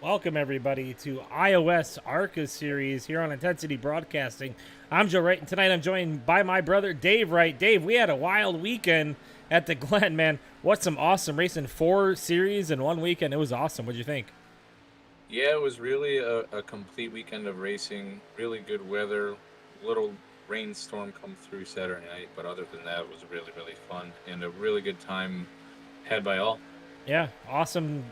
Welcome, everybody, to iOS ARCA series here on Intensity Broadcasting. I'm Joe Wright, and tonight I'm joined by my brother, Dave Wright. Dave, we had a wild weekend at the Glen, man. What some awesome racing. 4 series in one weekend. It was awesome. What'd you think? Yeah, it was really a complete weekend of racing. Really good weather. Little rainstorm come through Saturday night, but other than that, it was really, really fun and a really good time had by all. Yeah, awesome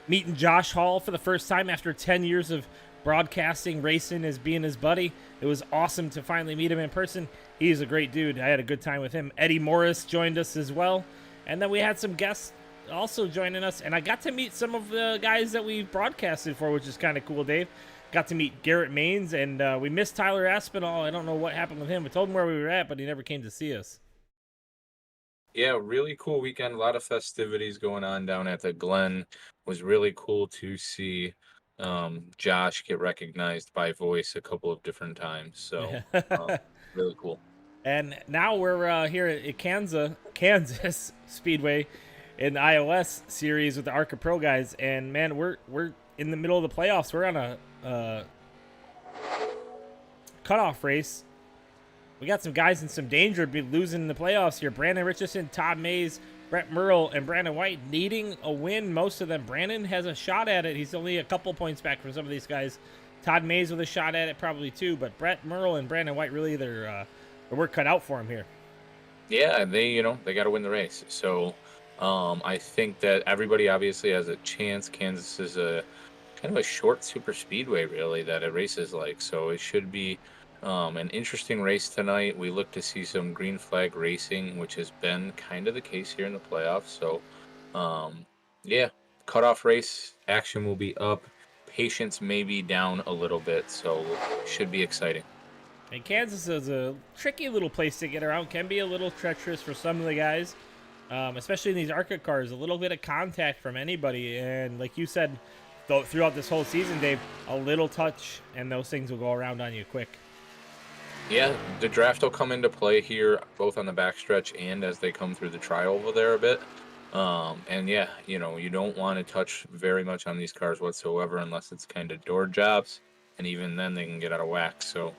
meeting Josh Hall for the first time after 10 years of broadcasting, racing as being his buddy. It was awesome to finally meet him in person. He's a great dude. I had a good time with him. Eddie Morris joined us as well. And then we had some guests also joining us. And I got to meet some of the guys that we broadcasted for, which is kind of cool, Dave. Got to meet Garrett Maines, and we missed Tyler Aspinall. I don't know what happened with him. We told him where we were at, but he never came to see us. Yeah, really cool weekend. A lot of festivities going on down at the Glen. Was really cool to see Josh get recognized by voice a couple of different times. So, um, really cool. And now we're here at Kansas Speedway in the iOS series with the ARCA Pro guys, and man, we're in the middle of the playoffs. We're on a cutoff race. We got some guys in some danger, be losing in the playoffs here. Brandon Richardson, Todd Mays, Brett Merle, and Brandon White needing a win. Most of them. Brandon has a shot at it. He's only a couple points back from some of these guys. Todd Mays with a shot at it, probably too. But Brett Merle and Brandon White really their work cut out for him here. Yeah, they got to win the race. So, I think that everybody obviously has a chance. Kansas is a kind of a short super speedway, really, that it races like. So it should be an interesting race tonight. We look to see some green flag racing, which has been kind of the case here in the playoffs. So, yeah, cutoff race action will be up. Patience may be down a little bit, so should be exciting. And Kansas is a tricky little place to get around. Can be a little treacherous for some of the guys, especially in these ARCA cars. A little bit of contact from anybody, and like you said, throughout this whole season, Dave, a little touch, and those things will go around on you quick. Yeah, the draft will come into play here, both on the backstretch and as they come through the tri over there a bit. And yeah, you don't want to touch very much on these cars whatsoever unless it's kind of door jobs, and even then they can get out of whack. So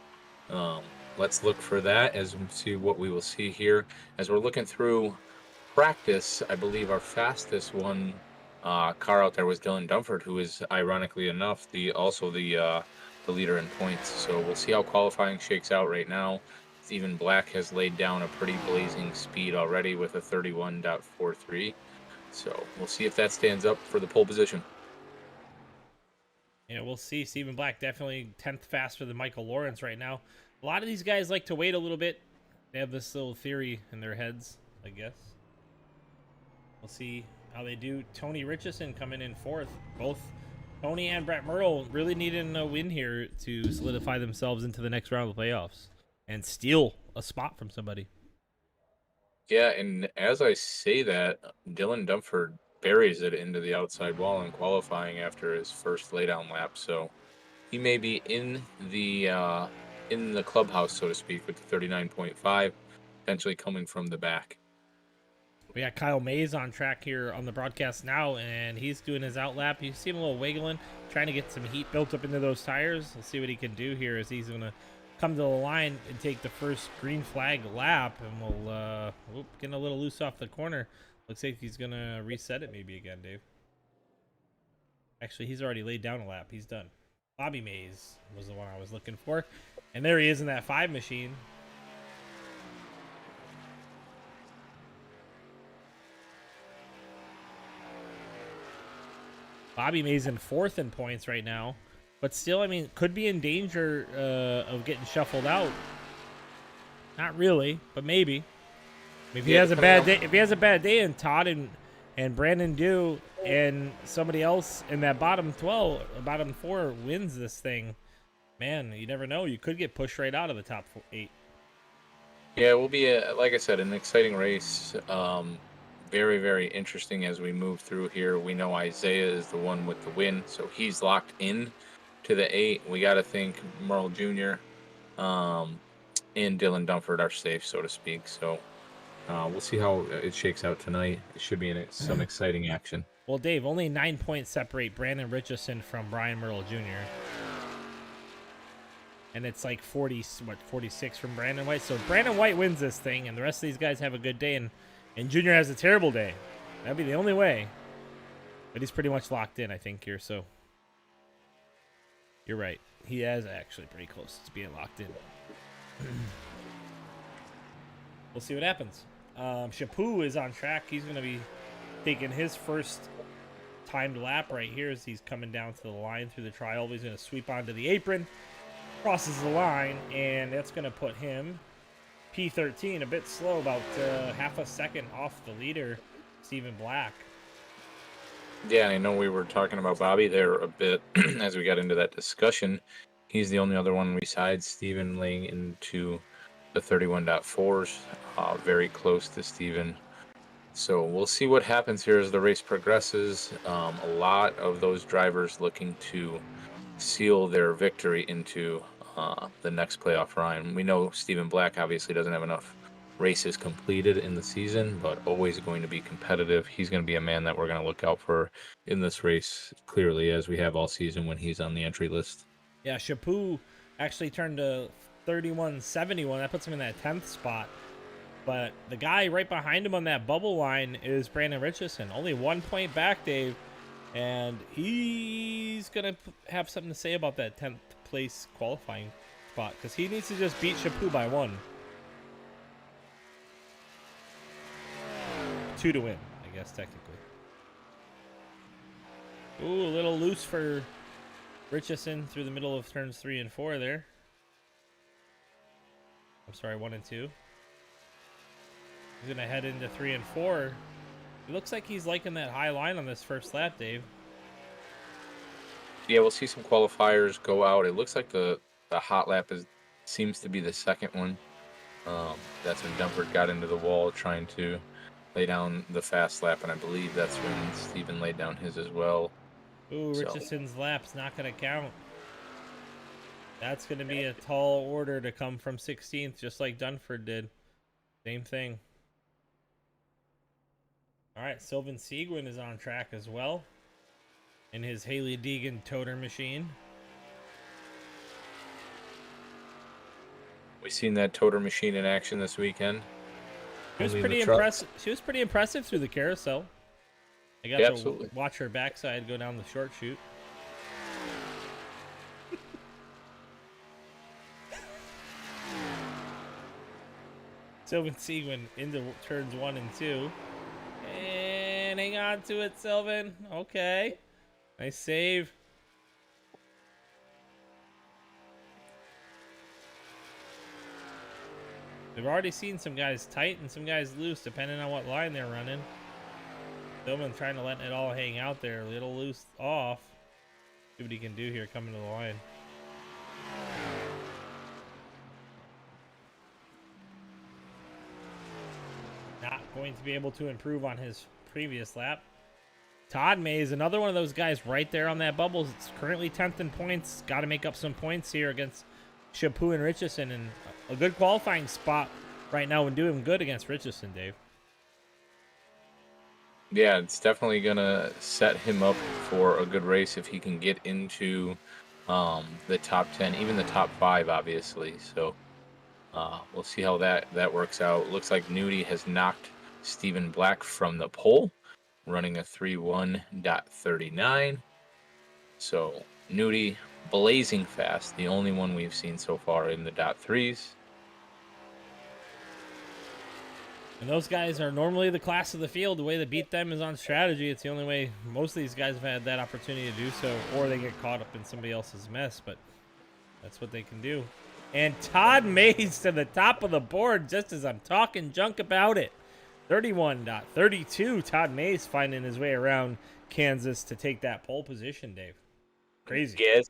um, let's look for that as we see what we will see here. As we're looking through practice, I believe our fastest one car out there was Dylan Dunford, who is ironically enough the leader in points. So we'll see how qualifying shakes out right now. Stephen Black has laid down a pretty blazing speed already with a 31.43. So we'll see if that stands up for the pole position. Yeah, we'll see. Stephen Black definitely 10th faster than Michael Lawrence right now. A lot of these guys like to wait a little bit. They have this little theory in their heads, I guess. We'll see how they do. Tony Richardson coming in 4th. Both Tony and Brett Merle really needing a win here to solidify themselves into the next round of the playoffs and steal a spot from somebody. Yeah, and as I say that, Dylan Dunford buries it into the outside wall in qualifying after his first laydown lap. So he may be in the clubhouse, so to speak, with the 39.5, potentially coming from the back. We got Kyle Mays on track here on the broadcast now, and he's doing his out lap. You see him a little wiggling, trying to get some heat built up into those tires. We'll see what he can do here as he's going to come to the line and take the first green flag lap, and we'll getting a little loose off the corner. Looks like he's going to reset it maybe again, Dave. Actually, he's already laid down a lap. He's done. Bobby Mays was the one I was looking for. And there he is in that 5 machine. Bobby Mays in 4th in points right now. But still, I mean, could be in danger of getting shuffled out. Not really, but maybe. If he has a bad day, and Todd and Brandon do, and somebody else in that bottom 4 wins this thing, man, you never know. You could get pushed right out of the top 8. Yeah, it will be, like I said, an exciting race. Very, very interesting as we move through here. We know Isaiah is the one with the win, so he's locked in to the 8. We got to think Merle Jr. And Dylan Dunford are safe, so to speak. So We'll see how it shakes out tonight. It should be some exciting action. Well, Dave, only 9 points separate Brandon Richardson from Brian Myrtle Jr. And it's like 46 from Brandon White. So Brandon White wins this thing, and the rest of these guys have a good day, and Junior has a terrible day. That'd be the only way. But he's pretty much locked in, I think, here. So you're right. He is actually pretty close to being locked in. We'll see what happens. Shapu is on track. He's going to be taking his first timed lap right here as he's coming down to the line through the trial. He's going to sweep onto the apron, crosses the line, and that's going to put him P13 a bit slow, about half a second off the leader, Stephen Black. Yeah, I know we were talking about Bobby there a bit as we got into that discussion. He's the only other one besides Steven laying into the 31.4s, very close to Steven. So we'll see what happens here as the race progresses. A lot of those drivers looking to seal their victory into the next playoff run. We know Stephen Black obviously doesn't have enough races completed in the season, but always going to be competitive. He's going to be a man that we're going to look out for in this race, clearly, as we have all season when he's on the entry list. Yeah, Shapu actually turned to 31.71. That puts him in that 10th spot. But the guy right behind him on that bubble line is Brandon Richardson. Only 1 point back, Dave. And he's going to have something to say about that 10th place qualifying spot, because he needs to just beat Shapu by 1. 2 to win, I guess, technically. Ooh, a little loose for Richardson through the middle of turns 3 and 4 there. I'm sorry, 1 and 2. He's going to head into 3 and 4. It looks like he's liking that high line on this first lap, Dave. Yeah, we'll see some qualifiers go out. It looks like the hot lap seems to be the second one. That's when Dunford got into the wall trying to lay down the fast lap, and I believe that's when Steven laid down his as well. Ooh, Richardson's lap's not going to count. That's going to be a tall order to come from 16th, just like Dunford did. Same thing. All right, Sylvan Seguin is on track as well in his Haley Deegan toter machine. We've seen that toter machine in action this weekend. She was pretty impressive. She was pretty impressive through the carousel. I got to watch her backside go down the short chute. Sylvan Seguin into turns 1 and 2. And hang on to it, Sylvan. Okay. Nice save. We've already seen some guys tight and some guys loose, depending on what line they're running. Sylvan trying to let it all hang out there, a little loose off. See what he can do here coming to the line. Not going to be able to improve on his previous lap. Todd Mays, another one of those guys right there on that bubble. It's currently 10th in points. Got to make up some points here against Shapu and Richardson. And a good qualifying spot right now and doing good against Richardson, Dave. Yeah, it's definitely going to set him up for a good race if he can get into the top 10, even the top 5, obviously. So we'll see how that works out. Looks like Nudie has knocked Stephen Black from the pole, running a 3:1.39. So Nudie blazing fast, the only one we've seen so far in the .3s. And those guys are normally the class of the field. The way to beat them is on strategy. It's the only way most of these guys have had that opportunity to do so, or they get caught up in somebody else's mess, but that's what they can do. And Todd Mays to the top of the board just as I'm talking junk about it. 31.32. Todd Mays finding his way around Kansas to take that pole position, Dave. Crazy. Yes.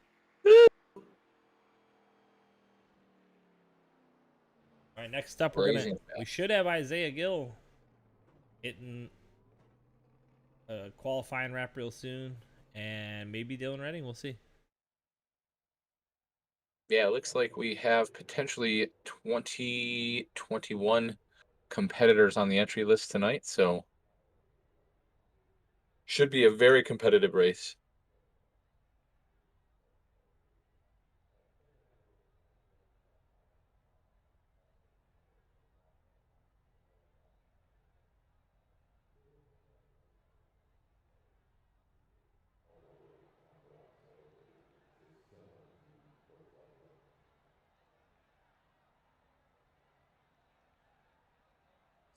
All right, next up we should have Isaiah Gill hitting a qualifying wrap real soon, and maybe Dylan Redding. We'll see. Yeah, it looks like we have potentially 2021 competitors on the entry list tonight, so should be a very competitive race.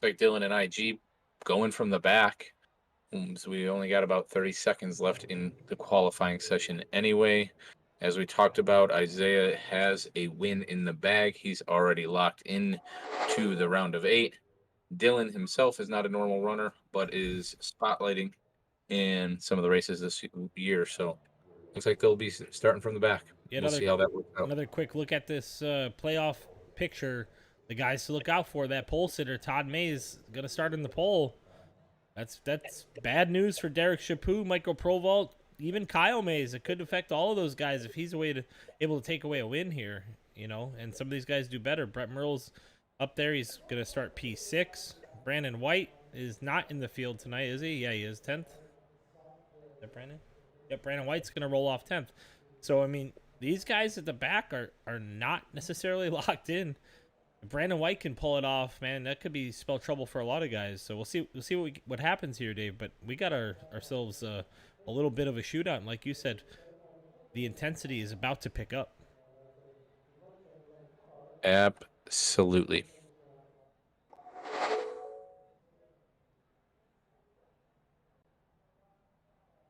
Like Dylan and IG going from the back. So we only got about 30 seconds left in the qualifying session anyway. As we talked about, Isaiah has a win in the bag. He's already locked in to the round of 8. Dylan himself is not a normal runner, but is spotlighting in some of the races this year. So looks like they'll be starting from the back. Yeah, We'll see how that works out. another quick look at this playoff picture. The guys to look out for, that pole sitter, Todd Mays, going to start in the pole. That's bad news for Derek Chaput, Michael Provault, even Kyle Mays. It could affect all of those guys if he's able to take away a win here, and some of these guys do better. Brett Merle's up there. He's going to start P6. Brandon White is not in the field tonight, is he? Yeah, he is 10th. Is that Brandon? Yep, Brandon White's going to roll off 10th. So, I mean, these guys at the back are not necessarily locked in. If Brandon White can pull it off, man, that could be spell trouble for a lot of guys. So we'll see what happens here, Dave. But we got ourselves a little bit of a shootout, and like you said, the intensity is about to pick up. Absolutely.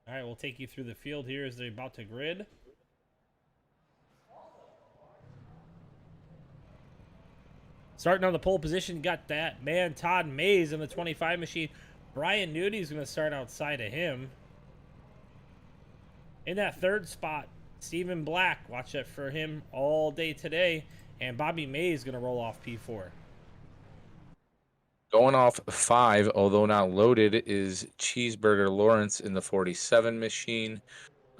All right, we'll take you through the field here as they're about to grid. Starting on the pole position, you got that man Todd Mays in the 25 machine. Brian Nudi's going to start outside of him. In that third spot, Stephen Black. Watch that for him all day today. And Bobby May is going to roll off P4. Going off 5, although not loaded, is Cheeseburger Lawrence in the 47 machine.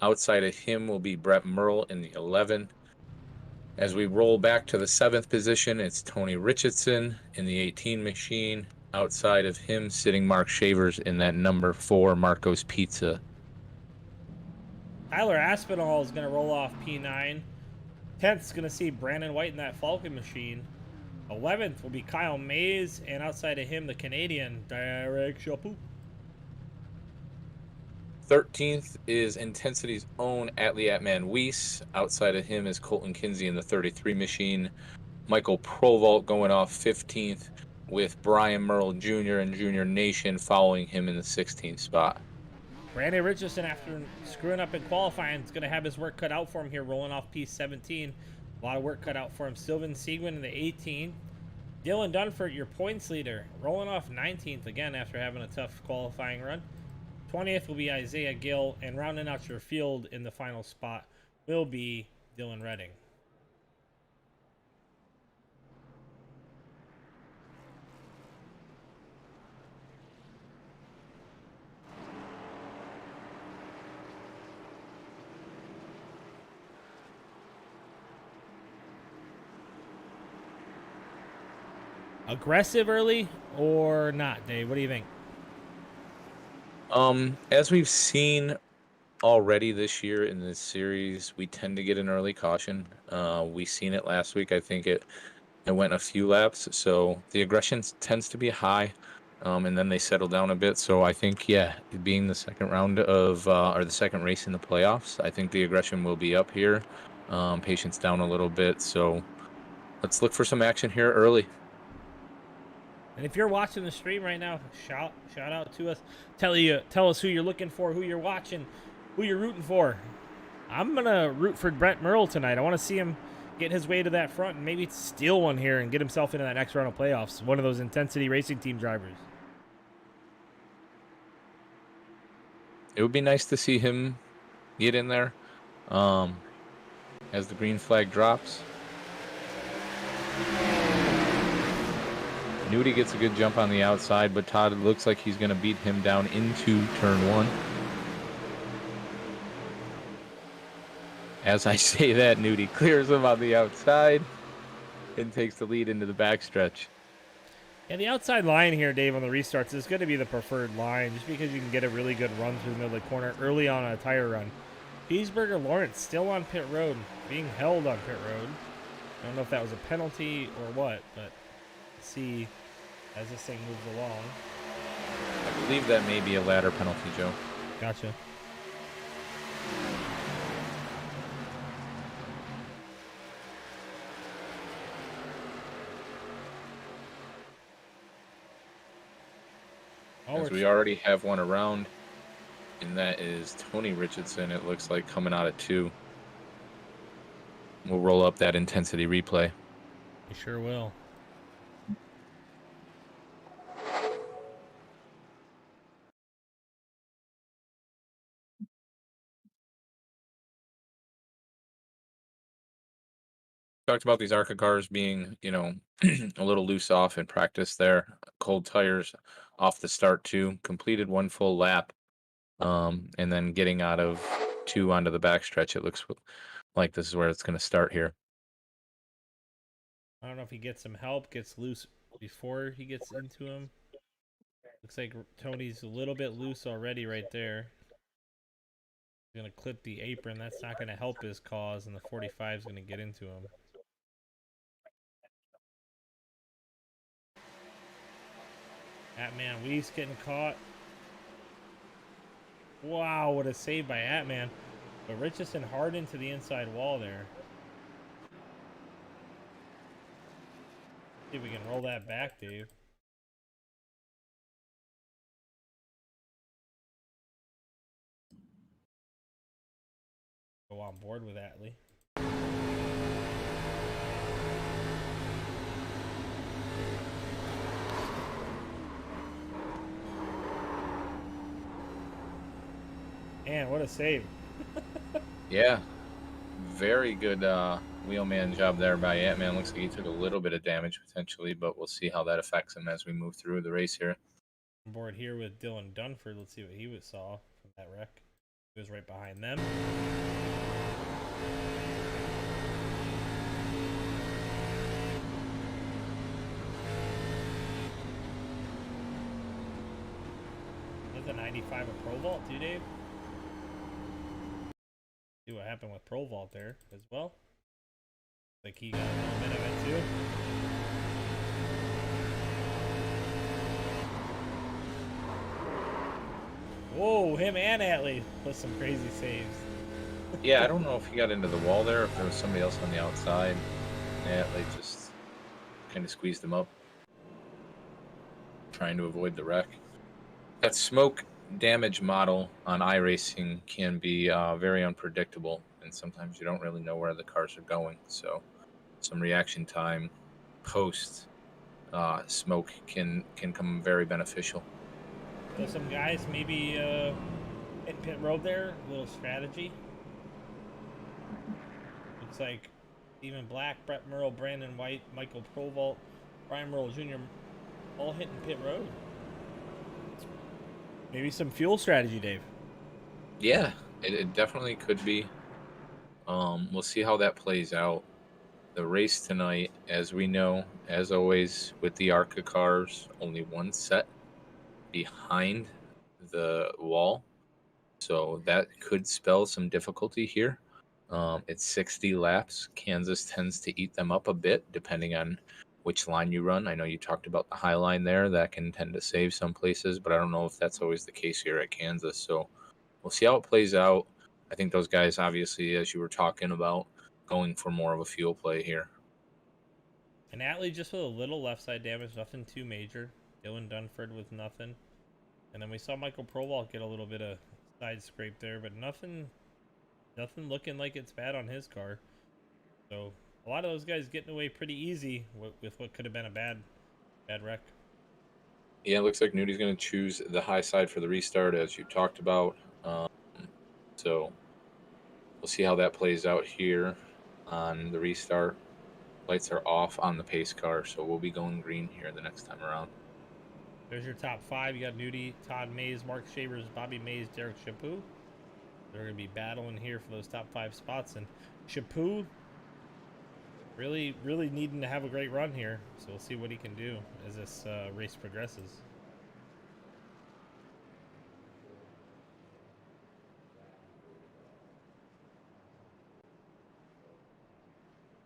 Outside of him will be Brett Merle in the 11. As we roll back to the 7th position, it's Tony Richardson in the 18 machine. Outside of him, sitting Mark Shavers in that number 4 Marco's Pizza. Tyler Aspinall is going to roll off P9. 10th is going to see Brandon White in that Falcon machine. 11th will be Kyle Mays, and outside of him, the Canadian, Derek Chaput. 13th is Intensity's own Atman Weiss. Outside of him is Colton Kinsey in the 33 machine. Michael Provault going off 15th, with Brian Merle Jr. and Junior Nation following him in the 16th spot. Brandon Richardson, after screwing up in qualifying, is going to have his work cut out for him here, rolling off P17. A lot of work cut out for him. Sylvan Seguin in the 18. Dylan Dunford, your points leader, rolling off 19th again after having a tough qualifying run. 20th will be Isaiah Gill, and rounding out your field in the final spot will be Dylan Redding. Aggressive early or not, Dave? What do you think? As we've seen already this year in this series, we tend to get an early caution. We seen it last week. I think it went a few laps, so the aggression tends to be high, and then they settle down a bit. So I think, yeah, being the second round of or the second race in the playoffs, I think the aggression will be up here. Patience down a little bit. So let's look for some action here early. And if you're watching the stream right now, shout out to us. Tell us who you're looking for, who you're watching, who you're rooting for. I'm gonna root for Brett Merle tonight. I want to see him get his way to that front and maybe steal one here and get himself into that next round of playoffs. One of those Intensity Racing Team drivers. It would be nice to see him get in there as the green flag drops. Nudie gets a good jump on the outside, but Todd looks like he's going to beat him down into turn 1. As I say that, Nudie clears him on the outside and takes the lead into the backstretch. And the outside line here, Dave, on the restarts is going to be the preferred line just because you can get a really good run through the middle of the corner early on a tire run. Peaceburger Lawrence still on pit road, being held on pit road. I don't know if that was a penalty or what, but see as this thing moves along. I believe that may be a ladder penalty, Joe. Gotcha. As we already have one around, and that is Tony Richardson, it looks like, coming out of 2. We'll roll up that intensity replay. You sure will. Talked about these ARCA cars being, a little loose off in practice there. Cold tires off the start too. Completed 1 full lap, and then getting out of 2 onto the backstretch. It looks like this is where it's going to start here. I don't know if he gets some help, gets loose before he gets into him. Looks like Tony's a little bit loose already right there. He's going to clip the apron. That's not going to help his cause, and the 45 is going to get into him. Atman Weiss getting caught. Wow, what a save by Atman. But Richardson hard into the inside wall there. See if we can roll that back, Dave. Go on board with Atlee. Man, what a save. Yeah. Very good wheelman job there by Ant-Man. Looks like he took a little bit of damage potentially, but we'll see how that affects him as we move through the race here. On board here with Dylan Dunford. Let's see what he saw from that wreck. He was right behind them. There's a 95 of Pro Vault too, Dave. See what happened with Pro Vault there as well. Like he got a little bit of it too. Whoa, him and Atlee with some crazy saves. Yeah, I don't know if he got into the wall there, or if there was somebody else on the outside. Atlee just kind of squeezed him up, trying to avoid the wreck. That smoke damage model on iRacing can be very unpredictable, and sometimes you don't really know where the cars are going. So some reaction time post smoke can come very beneficial. So some guys maybe hit pit road there, a little strategy. Looks like Stephen Black, Brett Merle, Brandon White, Michael Provault, Brian Merle Jr. all hitting pit road. Maybe some fuel strategy, Dave. Yeah, it definitely could be. We'll see how that plays out. The race tonight, as we know, as always with the ARCA cars, only one set behind the wall. So that could spell some difficulty here. It's 60 laps. Kansas tends to eat them up a bit depending on which line you run. I know you talked about the high line there. That can tend to save some places, but I don't know if that's always the case here at Kansas. So we'll see how it plays out. I think those guys, obviously, as you were talking about, going for more of a fuel play here. And Atlee just with a little left side damage, nothing too major. Dylan Dunford with nothing. And then we saw Michael Provault get a little bit of side scrape there, but nothing looking like it's bad on his car. So a lot of those guys getting away pretty easy with what could have been a bad wreck. Yeah, it looks like Nudi's going to choose the high side for the restart, as you talked about. So we'll see how that plays out here on the restart. Lights are off on the pace car, so we'll be going green here the next time around. There's your top 5. You got Nudie, Todd Mays, Mark Shavers, Bobby Mays, Derek Chaput. They're going to be battling here for those top 5 spots. And Chaput, Really needing to have a great run here. So we'll see what he can do as this race progresses.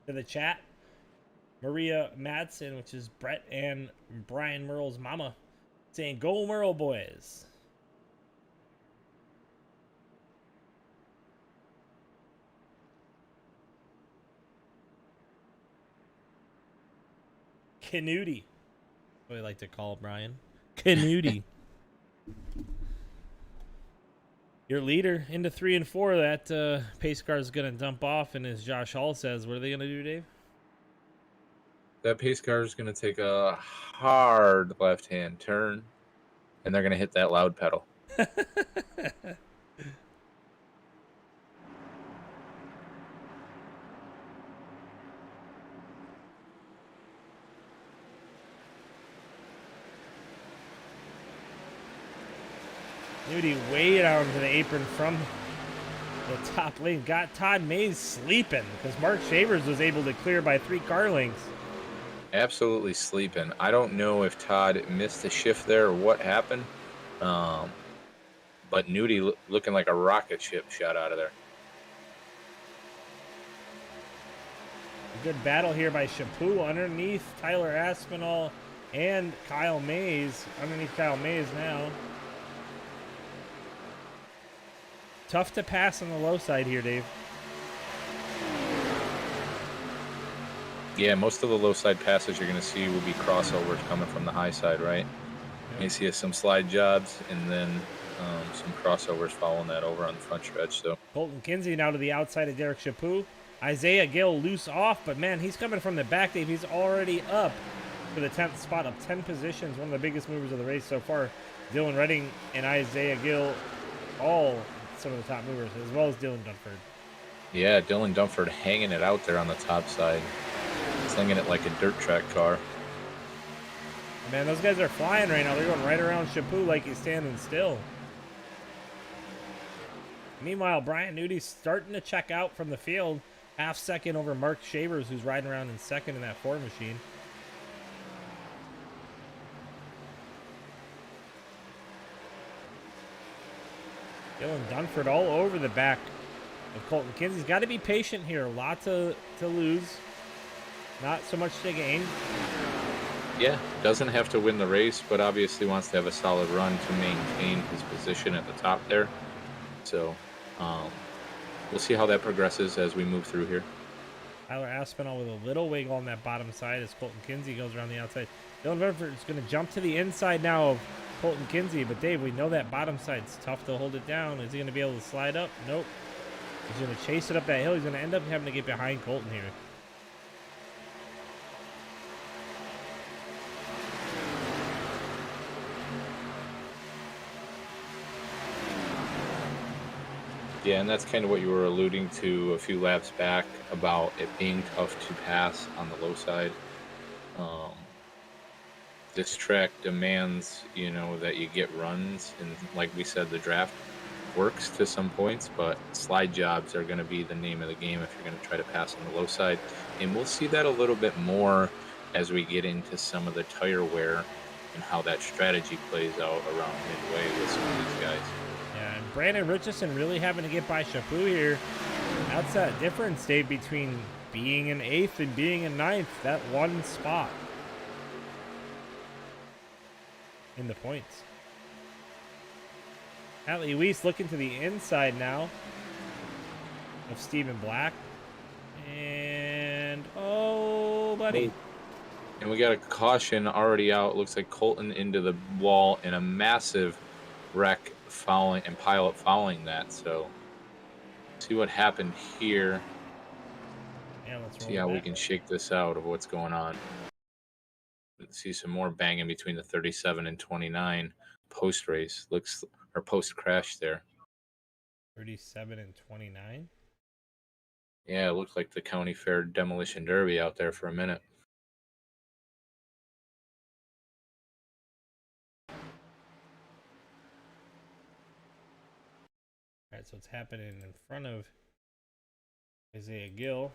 To the chat, Maria Madsen, which is Brett and Brian Merle's mama, saying, "Go Merle boys." Canudi. What I like to call Brian. Canudi. Your leader into 3 and 4. That pace car is going to dump off. And as Josh Hall says, what are they going to do, Dave? That pace car is going to take a hard left-hand turn, and they're going to hit that loud pedal. Nudie way down to the apron from the top lane. Got Todd Mays sleeping because Mark Shavers was able to clear by 3 car lengths. Absolutely sleeping. I don't know if Todd missed a shift there or what happened, but Nudie looking like a rocket ship shot out of there. A good battle here by Chaput underneath Tyler Aspinall and Kyle Mays. Underneath Kyle Mays now. Tough to pass on the low side here, Dave. Yeah, most of the low side passes you're going to see will be crossovers coming from the high side, right? You may see some slide jobs and then some crossovers following that over on the front stretch. So Colton Kinsey now to the outside of Derek Chaput. Isaiah Gill loose off, but man, he's coming from the back, Dave. He's already up to the 10th spot, up 10 positions. One of the biggest movers of the race so far. Dylan Redding and Isaiah Gill, all some of the top movers, as well as Dylan Dunford. yeah, Dylan Dunford hanging it out there on the top side, slinging it like a dirt track car. Man, those guys are flying right now. They're going right around Chaput like he's standing still. Meanwhile, Brian Nudie's starting to check out from the field. Half second over Mark Shavers, who's riding around in second in that Ford machine. Dylan Dunford all over the back of Colton Kinsey's got to be patient here. A lot to lose. Not so much to gain. Yeah, doesn't have to win the race, but obviously wants to have a solid run to maintain his position at the top there. So we'll see how that progresses as we move through here. Tyler Aspinall with a little wiggle on that bottom side as Colton Kinsey goes around the outside. Dylan Dunford is going to jump to the inside now of Colton Kinsey, but Dave, we know that bottom side's tough to hold it down. Is he going to be able to slide up? Nope. He's going to chase it up that hill. He's going to end up having to get behind Colton here. Yeah, and that's kind of what you were alluding to a few laps back about it being tough to pass on the low side. This track demands, that you get runs, and like we said, the draft works to some points, but slide jobs are going to be the name of the game if you're going to try to pass on the low side. And we'll see that a little bit more as we get into some of the tire wear and how that strategy plays out around midway with some of these guys. Yeah, and Brandon Richardson really having to get by Chaput here. That's that difference, Dave, between being in 8th and being in 9th. That one spot in the points. Atlee Weiss looking to the inside now of Stephen Black. And, oh, buddy. And we got a caution already out. Looks like Colton into the wall in a massive wreck following and pileup following that. So see what happened here. Yeah, let's see how we can shake this out of what's going on. Let's see some more banging between the 37 and 29 post race. Looks or post crash there. 37 and 29. Yeah, it looked like the county fair demolition derby out there for a minute. All right, so it's happening in front of Isaiah Gill.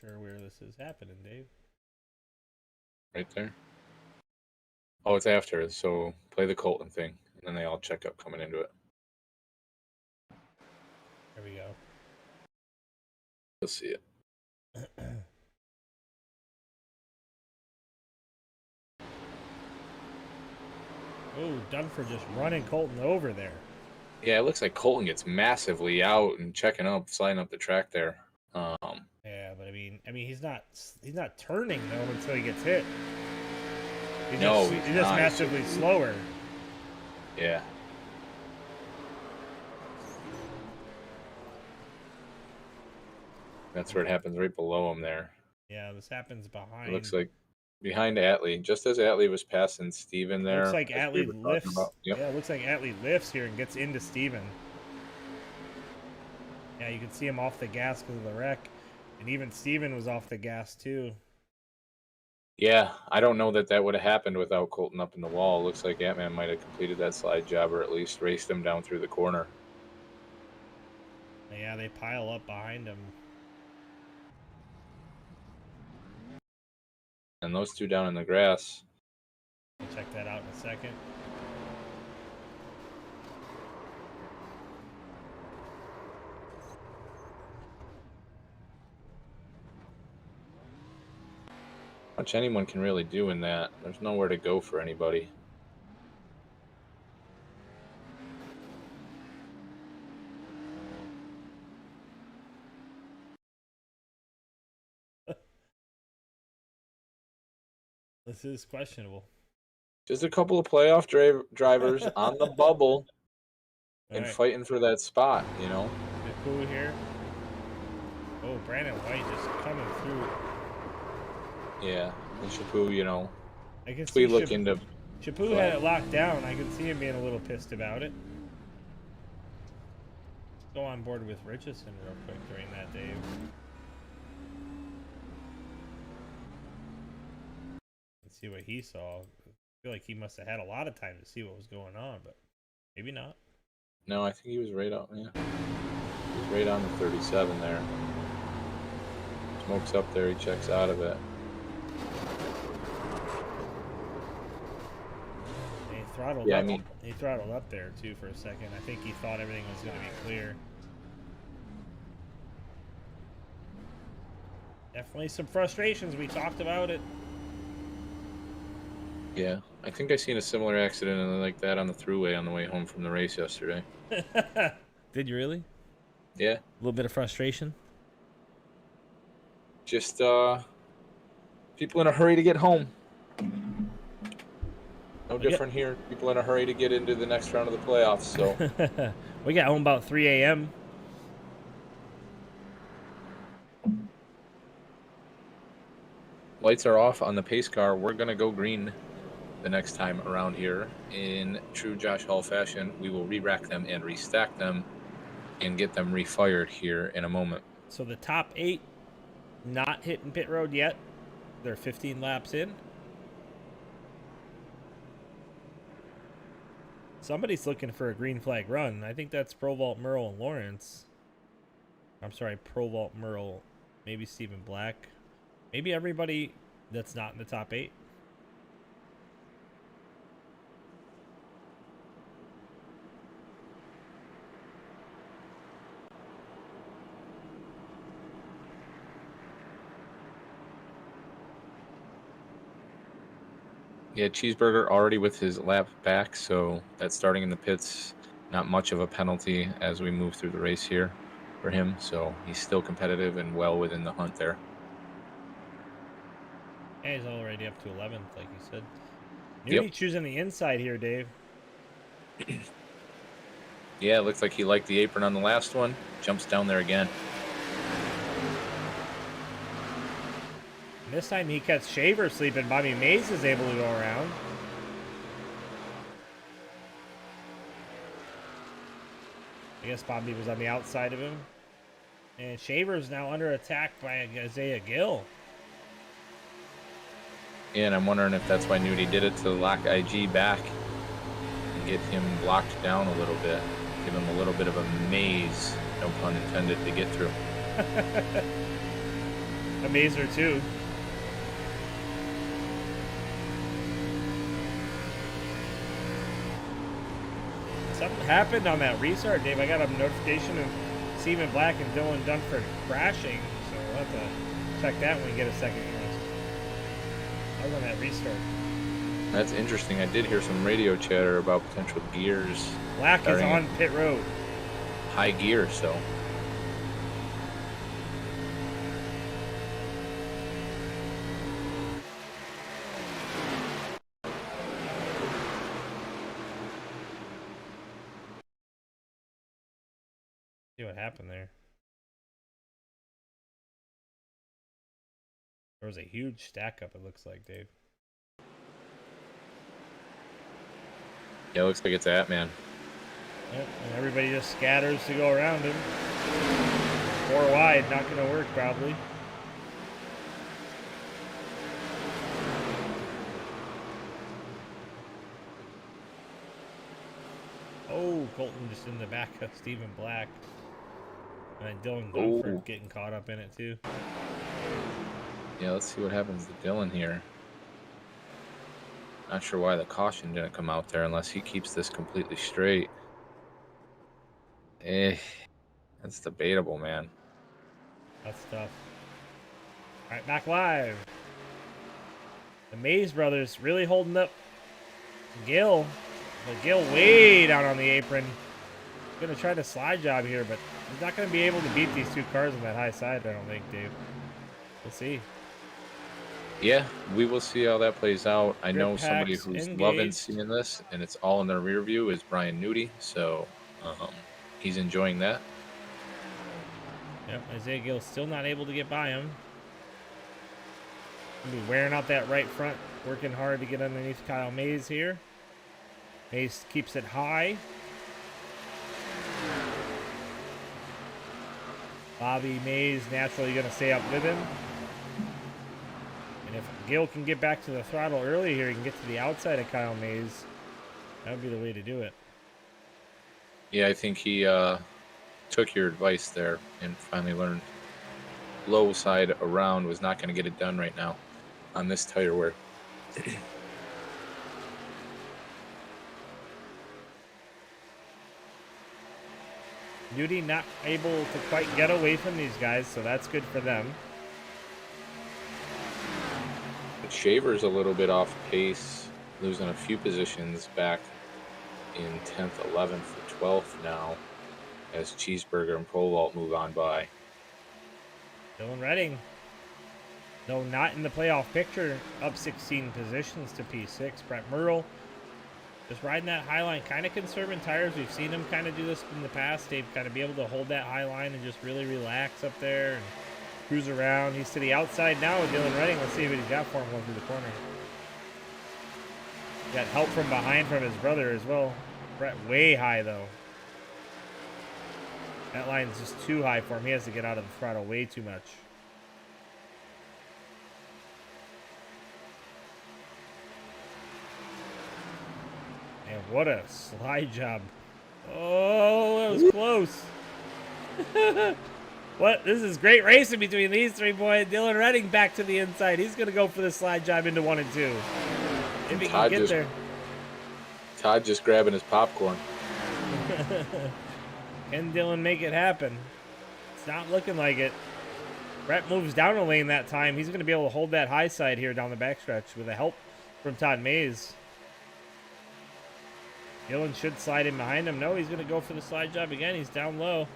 sure where this is happening, Dave. Right there. Oh, it's after. So play the Colton thing, and then they all check up coming into it. There we go. Let's see it. Oh, Dunford just running Colton over there. Yeah, it looks like Colton gets massively out and checking up, sliding up the track there. Yeah, but I mean, he's not turning though until he gets hit. He's No, just, he's just massively slower. Yeah. That's where it happens, right below him there. Yeah, this happens behind. It looks like behind Atlee, just as Atlee was passing Steven there. Looks like Atlee lifts. Yep. Yeah, it looks like Atlee lifts here and gets into Steven. Yeah, you can see him off the gas because of the wreck. And even Steven was off the gas too. Yeah, I don't know that would have happened without Colton up in the wall. Looks like Ant-Man might have completed that slide job or at least raced him down through the corner. Yeah, they pile up behind him. And those two down in the grass. We'll check that out in a second. Much anyone can really do in that. There's nowhere to go for anybody. This is questionable. Just a couple of playoff drivers on the bubble and fighting for that spot, you know. Cool here. Oh, Brandon White just coming through. Yeah, and Chaput, you know. I can see Chaput had it locked down. I can see him being a little pissed about it. Go on board with Richardson real quick during that, Dave. Let's see what he saw. I feel like he must have had a lot of time to see what was going on, but maybe not. No, I think he was right on. Yeah, he was right on the 37 there. Smoke's up there. He checks out of it. He throttled up there too for a second. I think he thought everything was going to be clear. Definitely some frustrations. We talked about it. Yeah, I think I seen a similar accident like that on the thruway on the way home from the race yesterday. Did you really? Yeah. A little bit of frustration? Just people in a hurry to get home. No different here. People in a hurry to get into the next round of the playoffs. So we got home about 3 a.m. Lights are off on the pace car. We're gonna go green the next time around here. In true Josh Hall fashion, we will re-rack them and restack them and get them refired here in a moment. So the top 8 not hitting pit road yet. They're 15 laps in. Somebody's looking for a green flag run. I think that's Provault, Merle, and Lawrence. I'm sorry, Provault, Merle, maybe Stephen Black. Maybe everybody that's not in the top 8. Yeah, Cheeseburger already with his lap back, so that's starting in the pits. Not much of a penalty as we move through the race here for him, so he's still competitive and well within the hunt there. Yeah, he's already up to 11th, like you said. Nudie choosing the inside here, Dave. Yeah, it looks like he liked the apron on the last one. Jumps down there again. This time he cuts Shaver sleeping. Bobby Mays is able to go around. I guess Bobby was on the outside of him. And Shaver's now under attack by Isaiah Gill. Yeah, and I'm wondering if that's why Nudie did it to lock IG back and get him locked down a little bit. Give him a little bit of a maze, no pun intended, to get through. a Mazer too. Something happened on that restart, Dave. I got a notification of Steven Black and Dylan Dunford crashing, so we'll have to check that when we get a second here. I was on that restart. That's interesting. I did hear some radio chatter about potential gears. Black is on pit road. High gear, so. See what happened there. There was a huge stack up, it looks like, Dave. Yeah, it looks like it's at, man. Yep, and everybody just scatters to go around him. 4 wide, not going to work probably. Oh, Colton just in the back of Steven Black. And then Dylan Dunford getting caught up in it too. Yeah, let's see what happens to Dylan here. Not sure why the caution didn't come out there unless he keeps this completely straight. That's debatable, man. That's tough. All right, back live. The Mays brothers really holding up Gil. But Gil way down on the apron. Gonna try the slide job here, but he's not gonna be able to beat these two cars on that high side, I don't think, Dave. We'll see. Yeah, we will see how that plays out. I know Grip somebody packs who's engaged. loving seeing this, and it's all in their rear view is Brian Nudie, so he's enjoying that. Yep, Isaiah Gill still not able to get by him. He'll be wearing out that right front, working hard to get underneath Kyle Mays here. Mays keeps it high. Bobby Mays naturally going to stay up with him. And if Gil can get back to the throttle early here, he can get to the outside of Kyle Mays. That would be the way to do it. Yeah, I think he took your advice there and finally learned low side around was not going to get it done right now on this tire wear. Nudie not able to quite get away from these guys, so that's good for them. Shaver's a little bit off pace, losing a few positions back in 10th, 11th, 12th now as Cheeseburger and Polwalt move on by. Dylan Redding, though not in the playoff picture, up 16 positions to P6. Brett Merle just riding that high line, kind of conserving tires. We've seen him kind of do this in the past. They've kind of be able to hold that high line and just really relax up there and cruise around. He's to the outside now with Dylan Redding. Let's see what he's got for him going through the corner. Got help from behind from his brother as well. Brett way high though. That line's just too high for him. He has to get out of the throttle way too much. And what a slide job. Oh, that was close. What? This is great racing between these three boys. Dylan Redding back to the inside. He's going to go for the slide job into 1 and 2. If he can get there. Todd just grabbing his popcorn. Can Dylan make it happen? It's not looking like it. Brett moves down a lane that time. He's going to be able to hold that high side here down the backstretch with the help from Todd Mays. Dylan should slide in behind him. No, he's going to go for the slide job again. He's down low.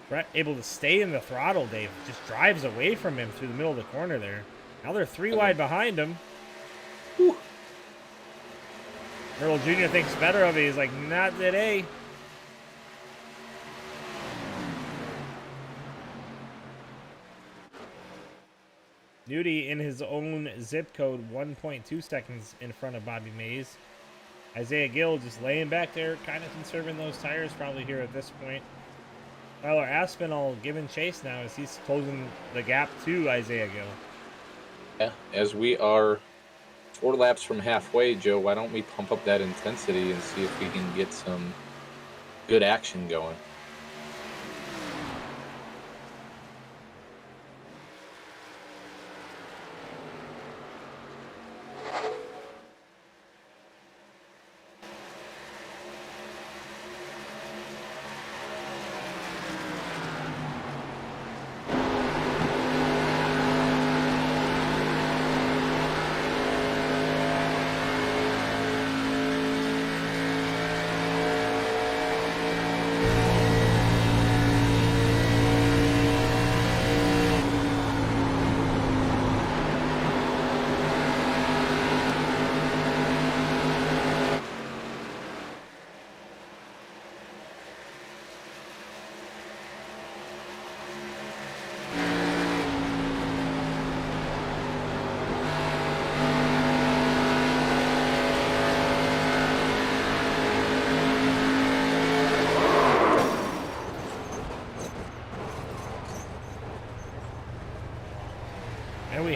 Brett able to stay in the throttle, Dave. Just drives away from him through the middle of the corner there. Now they're 3 wide behind him. Whew. Earl Jr. thinks better of it. He's like, not today. Nudie in his own zip code, 1.2 seconds in front of Bobby Mays. Isaiah Gill just laying back there, kind of conserving those tires probably here at this point. Tyler Aspinall giving chase now as he's closing the gap to Isaiah Gill. Yeah, as we are 4 laps from halfway, Joe, why don't we pump up that intensity and see if we can get some good action going?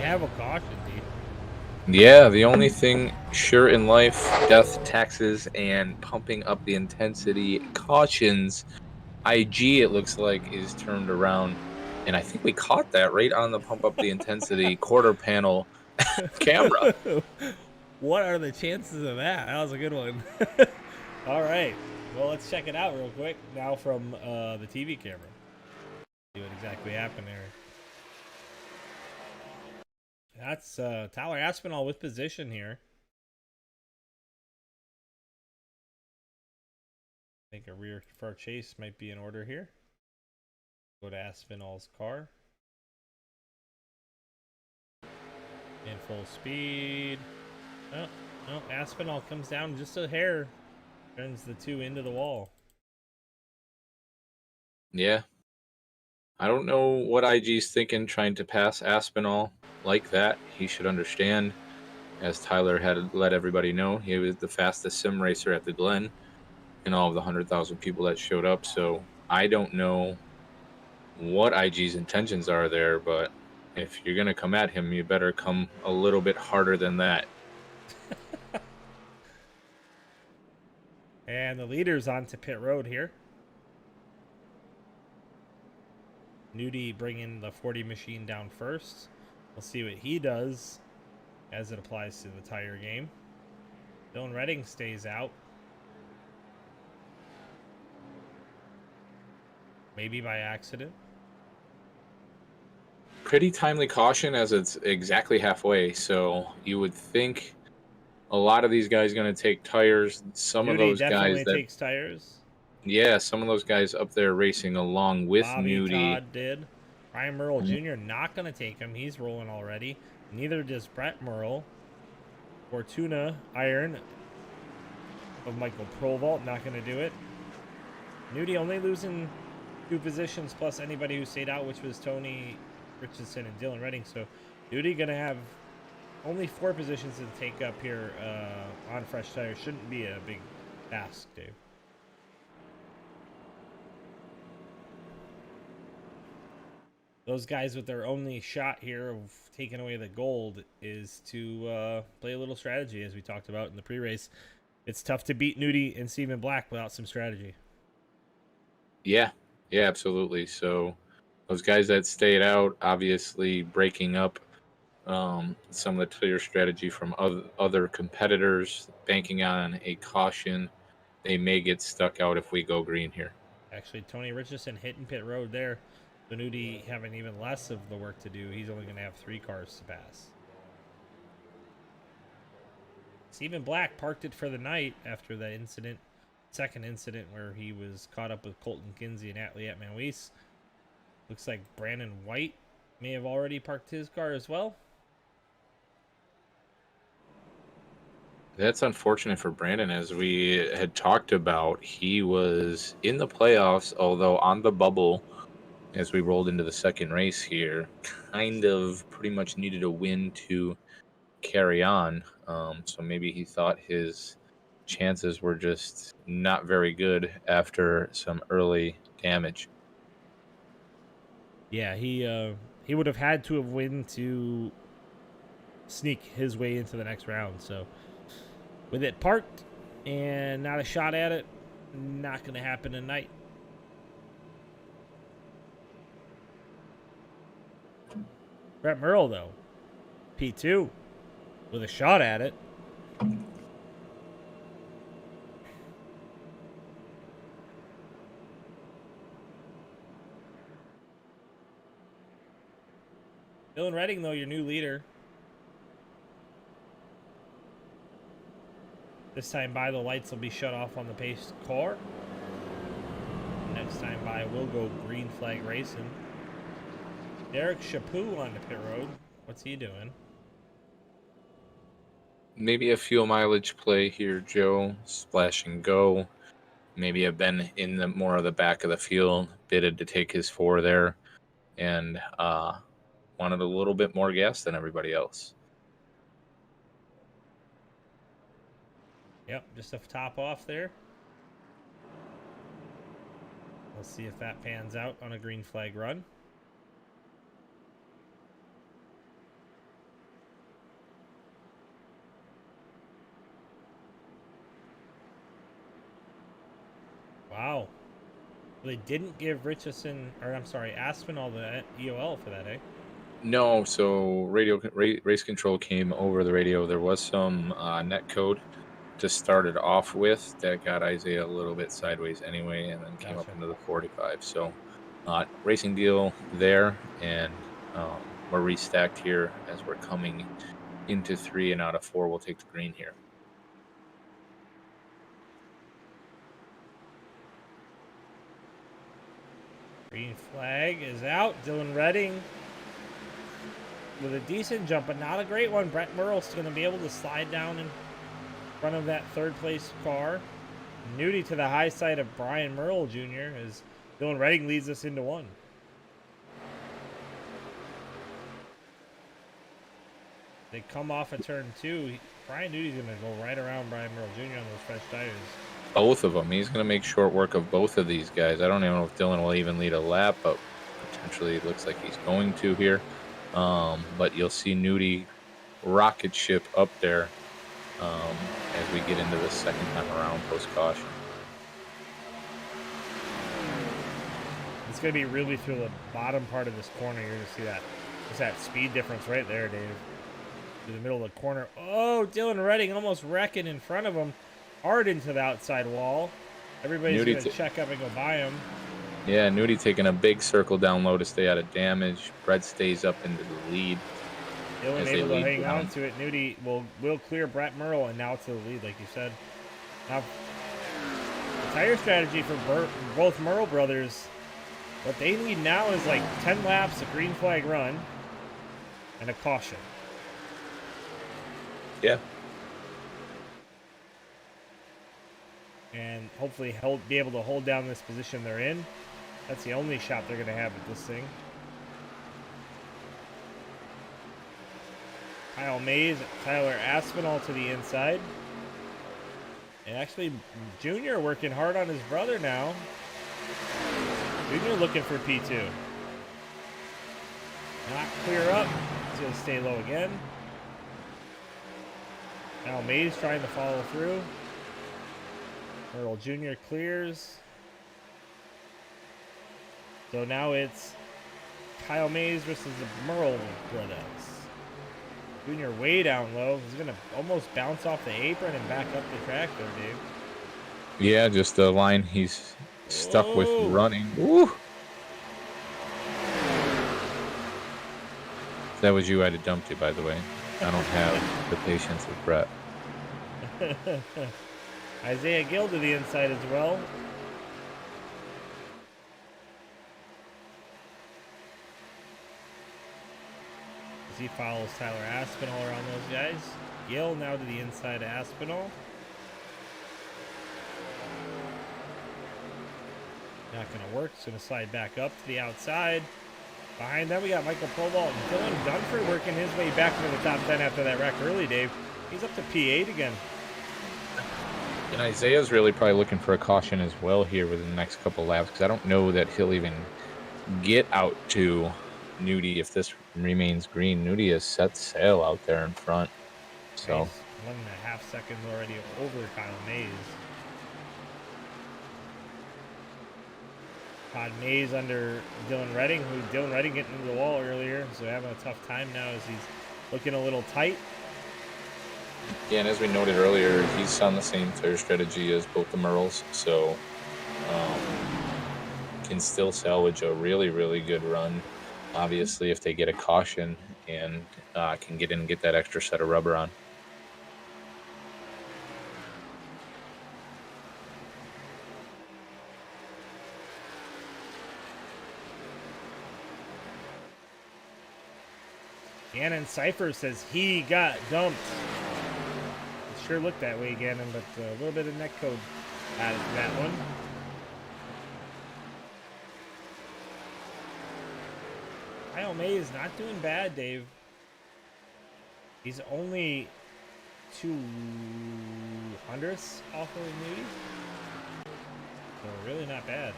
have a caution, D. Yeah, the only thing sure in life, death, taxes, and pumping up the intensity cautions. IG, it looks like, is turned around. And I think we caught that right on the pump up the intensity quarter panel camera. What are the chances of that? That was a good one. All right. Well, let's check it out real quick now from the TV camera. See what exactly happened there. That's Tyler Aspinall with position here. I think a rear for chase might be in order here. Go to Aspinall's car. In full speed. Oh, no, Aspinall comes down just a hair. Turns the two into the wall. Yeah. I don't know what IG's thinking trying to pass Aspinall like that. He should understand, as Tyler had let everybody know, he was the fastest sim racer at the Glen and all of the 100,000 people that showed up. So I don't know what IG's intentions are there, but if you're going to come at him, you better come a little bit harder than that. And the leader's onto pit road here. Nudie bringing the 40 machine down first. We'll see what he does as it applies to the tire game. Dylan Redding stays out. Maybe by accident. Pretty timely caution as it's exactly halfway. So you would think a lot of these guys going to take tires. Some of Nudie those guys definitely that, takes tires. yeah, some of those guys up there racing along with Bobby Nudie. Todd did. Ryan Merle Jr. not going to take him. He's rolling already. Neither does Brett Merle. Fortuna Iron of Michael Provault not going to do it. Nudie only losing 2 positions plus anybody who stayed out, which was Tony Richardson and Dylan Redding. So Nudie going to have only 4 positions to take up here on fresh tires. Shouldn't be a big task, Dave. Those guys with their only shot here of taking away the gold is to play a little strategy, as we talked about in the pre-race. It's tough to beat Nudie and Stephen Black without some strategy. Yeah, absolutely. So those guys that stayed out, obviously breaking up some of the tire strategy from other competitors, banking on a caution. They may get stuck out if we go green here. Actually, Tony Richardson hitting pit road there. So Nudie having even less of the work to do. He's only going to have 3 cars to pass. Stephen Black parked it for the night after that incident, second incident where he was caught up with Colton Kinsey and Atlee Atman-Weiss. Looks like Brandon White may have already parked his car as well. That's unfortunate for Brandon. As we had talked about, he was in the playoffs, although on the bubble as we rolled into the second race here. Kind of pretty much needed a win to carry on. So maybe he thought his chances were just not very good after some early damage. Yeah, he would have had to have win to sneak his way into the next round. So with it parked and not a shot at it, not going to happen tonight. Brett Merle, though, P2 with a shot at it. Dylan Redding, though, your new leader. This time by, the lights will be shut off on the pace car. Next time by, we'll go green flag racing. Derek Chaput on the pit road. What's he doing? Maybe a fuel mileage play here, Joe. Splash and go. Maybe have been in the more of the back of the field, bidded to take his 4 there, and wanted a little bit more gas than everybody else. Yep, just a top off there. We'll see if that pans out on a green flag run. Wow. They didn't give Richardson, or I'm sorry, Aspinall the EOL for that, eh? No, so race control came over the radio. There was some net code to start it off with that got Isaiah a little bit sideways anyway, and then came up Gotcha. into the 45. So racing deal there, and we're restacked here as we're coming into 3 and out of 4. We'll take the green here. Green flag is out. Dylan Redding with a decent jump, but not a great one. Brett Merle's going to be able to slide down in front of that third place car. Nudie to the high side of Brian Merle Jr. as Dylan Redding leads us into 1. They come off of turn 2. Brian Nudie's going to go right around Brian Merle Jr. on those fresh tires. Both of them. He's going to make short work of both of these guys. I don't even know if Dylan will even lead a lap, but potentially it looks like he's going to here. But you'll see Nudie rocket ship up there as we get into the second time around post caution. It's going to be really through the bottom part of this corner. You're going to see that. There's that speed difference right there, Dave. In the middle of the corner. Oh, Dylan Redding almost wrecking in front of him. Hard into the outside wall. Everybody's going to check up and go by him. Yeah, Nudie taking a big circle down low to stay out of damage. Brett stays up into the lead. Dylan able to hang on to it. Nudie will clear Brett Merle and now to the lead, like you said. Now, the tire strategy for both Merle brothers, what they need now is like 10 laps, a green flag run, and a caution. Yeah. And hopefully be able to hold down this position they're in. That's the only shot they're going to have at this thing. Kyle Mays, Tyler Aspinall to the inside. And actually, Junior working hard on his brother now. Junior looking for P2. Not clear up. He's going to stay low again. Now Mays trying to follow through. Earl Jr. clears. So now it's Kyle Mays versus the Merle brothers. Junior way down low. He's going to almost bounce off the apron and back up the track there, Dave. Yeah, just the line he's stuck with running. Woo! If that was you, I'd have dumped you, by the way. I don't have the patience of Brett. Isaiah Gill to the inside as well. As he follows Tyler Aspinall around those guys. Gill now to the inside of Aspinall. Not going to work. It's going to slide back up to the outside. Behind them, we got Michael Probalt and Dylan Dunford working his way back into the top 10 after that wreck early, Dave. He's up to P8 again. And Isaiah's really probably looking for a caution as well here within the next couple laps because I don't know that he'll even get out to Nudie if this remains green. Nudie has set sail out there in front. So Nice. 1.5 seconds already over Kyle Mays. Todd Mays under Dylan Redding, who Dylan Redding getting into the wall earlier, so having a tough time now as he's looking a little tight. yeah, and as we noted earlier, he's on the same tire strategy as both the Merles, so can still salvage a really, really good run. Obviously, if they get a caution and can get in and get that extra set of rubber on. Gannon Cypher says he got dumped. It sure looked that way, Gannon, but a little bit of net code added to that one. Kyle Mays not doing bad, Dave. He's only 2/100ths off of Moody. So really not bad.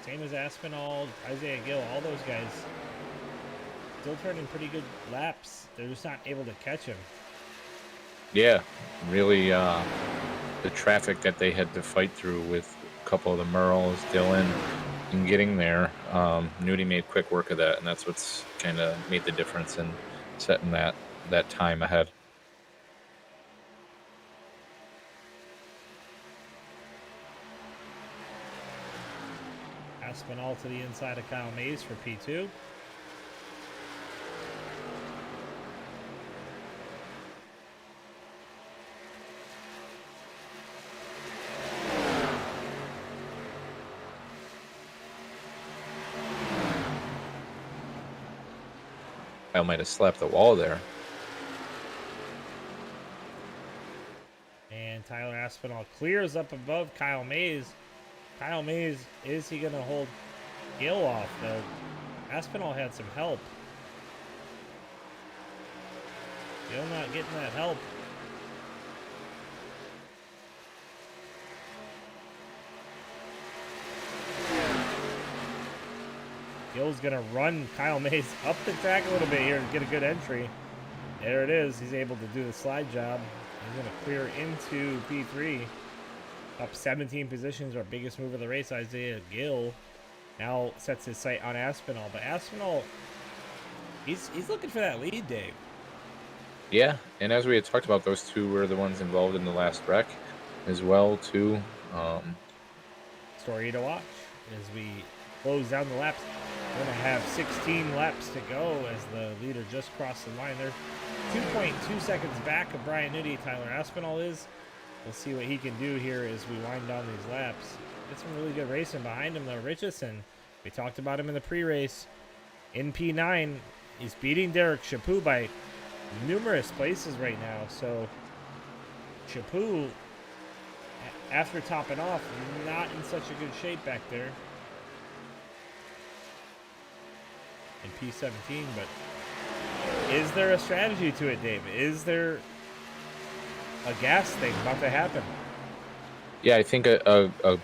Same as Aspinall, Isaiah Gill, all those guys still turning pretty good laps. They're just not able to catch him. Yeah, really the traffic that they had to fight through with couple of the Merles, Dylan, and getting there. Nudie made quick work of that, and that's what's kind of made the difference in setting that time ahead. Aspinall to the inside of Kyle Mays for P2. I might have slapped the wall there. And Tyler Aspinall clears up above Kyle Mays. Kyle Mays, is he going to hold Gill off, though? Aspinall had some help. Gill not getting that help. Gill's going to run Kyle Mays up the track a little bit here to get a good entry. There it is. He's able to do the slide job. He's going to clear into P3. Up 17 positions, our biggest move of the race, Isaiah Gill. Now sets his sight on Aspinall. But Aspinall, he's looking for that lead, Dave. Yeah, and as we had talked about, those two were the ones involved in the last wreck as well, too. Story to watch as we close down the laps. We're going to have 16 laps to go as the leader just crossed the line. They're 2.2 seconds back of Brian Nudie. Tyler Aspinall is. We'll see what he can do here as we wind down these laps. Get some really good racing behind him, though. Richardson, we talked about him in the pre-race. In P9, he's beating Derek Chaput by numerous places right now. So Chaput, after topping off, not in such a good shape back there in P17. But is there a strategy to it, Dave? Is there a gas thing about to happen? Yeah, I think a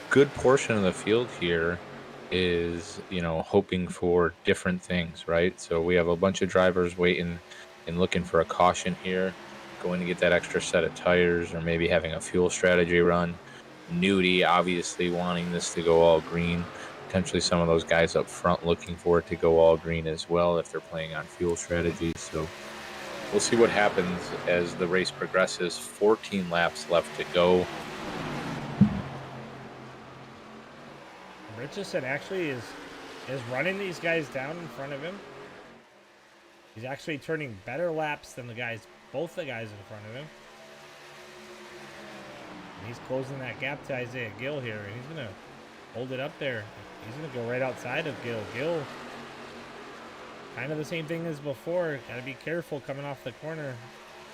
good portion of the field here is, hoping for different things, right? So we have a bunch of drivers waiting and looking for a caution here, going to get that extra set of tires, or maybe having a fuel strategy run. Nudie obviously wanting this to go all green. Potentially some of those guys up front looking for it to go all green as well if they're playing on fuel strategies. So we'll see what happens as the race progresses. 14 laps left to go. Richardson actually is running these guys down in front of him. He's actually turning better laps than both the guys in front of him. And he's closing that gap to Isaiah Gill here, and he's going to hold it up there. He's going to go right outside of Gill. Gill, kind of the same thing as before. Got to be careful coming off the corner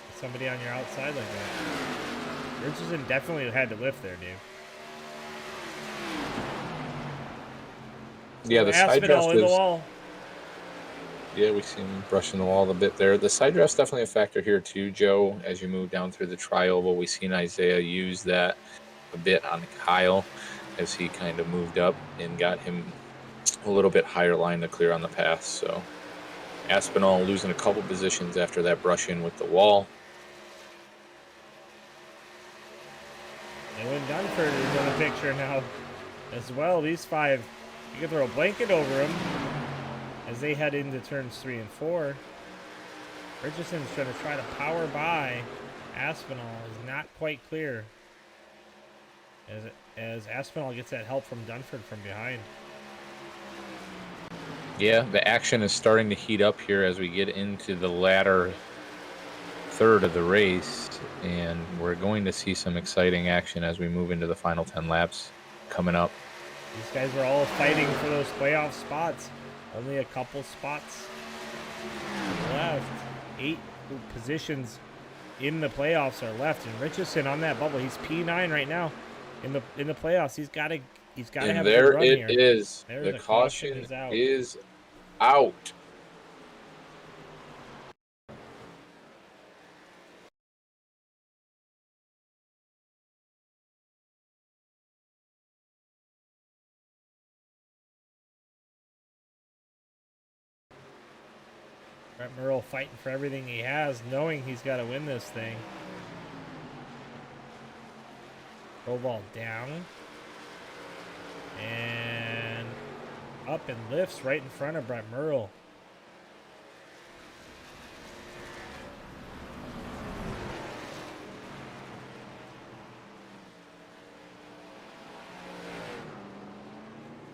with somebody on your outside like that. Richardson definitely had to lift there, dude. Yeah, the side draft in the wall. Yeah, we see him brushing the wall a bit there. The side draft's definitely a factor here too, Joe, as you move down through the tri-oval. We've seen Isaiah use that a bit on Kyle as he kind of moved up and got him a little bit higher line to clear on the pass. So Aspinall losing a couple positions after that brush in with the wall. And when Dunford is in the picture now as well, these five, you can throw a blanket over them as they head into turns 3 and 4. Richardson's trying to power by Aspinall. Is not quite clear as Aspinall gets that help from Dunford from behind. Yeah, the action is starting to heat up here as we get into the latter third of the race, and we're going to see some exciting action as we move into the final 10 laps coming up. These guys are all fighting for those playoff spots. Only a couple spots left. 8 positions in the playoffs are left, and Richardson on that bubble. He's P9 right now in the playoffs. He's got to have a good run here. There it is. The caution is out. is out. Brett Merle fighting for everything he has, knowing he's got to win this thing. Provol down. And up and lifts right in front of Brett Merle.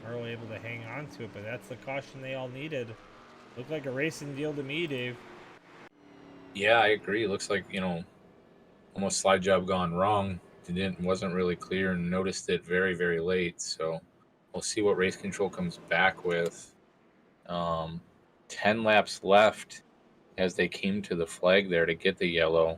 Merle able to hang on to it, but that's the caution they all needed. Looked like a racing deal to me, Dave. Yeah, I agree. Looks like, almost slide job gone wrong. Wasn't really clear and noticed it very, very late. So we'll see what race control comes back with. 10 laps left as they came to the flag there to get the yellow.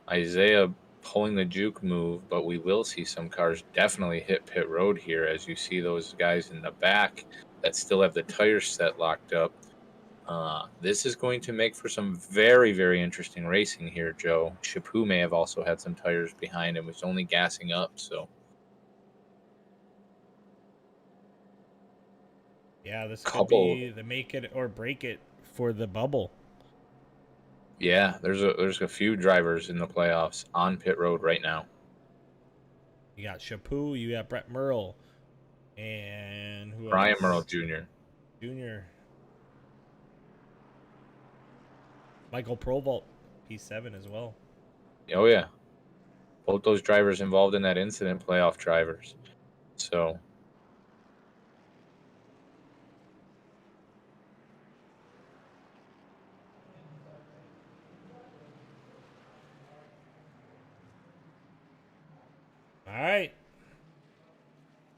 Isaiah pulling the juke move, but we will see some cars definitely hit pit road here as you see those guys in the back that still have the tires set locked up. This is going to make for some very, very interesting racing here, Joe. Chaput may have also had some tires behind him, was only gassing up, so. Yeah, this could Couple, be the make it or break it for the bubble. yeah, there's a few drivers in the playoffs on pit road right now. You got Chaput, you got Brett Merle, and who Brian Merle else? Jr. Junior. Michael Provolt, P7 as well. Oh yeah, both those drivers involved in that incident, playoff drivers. So All right.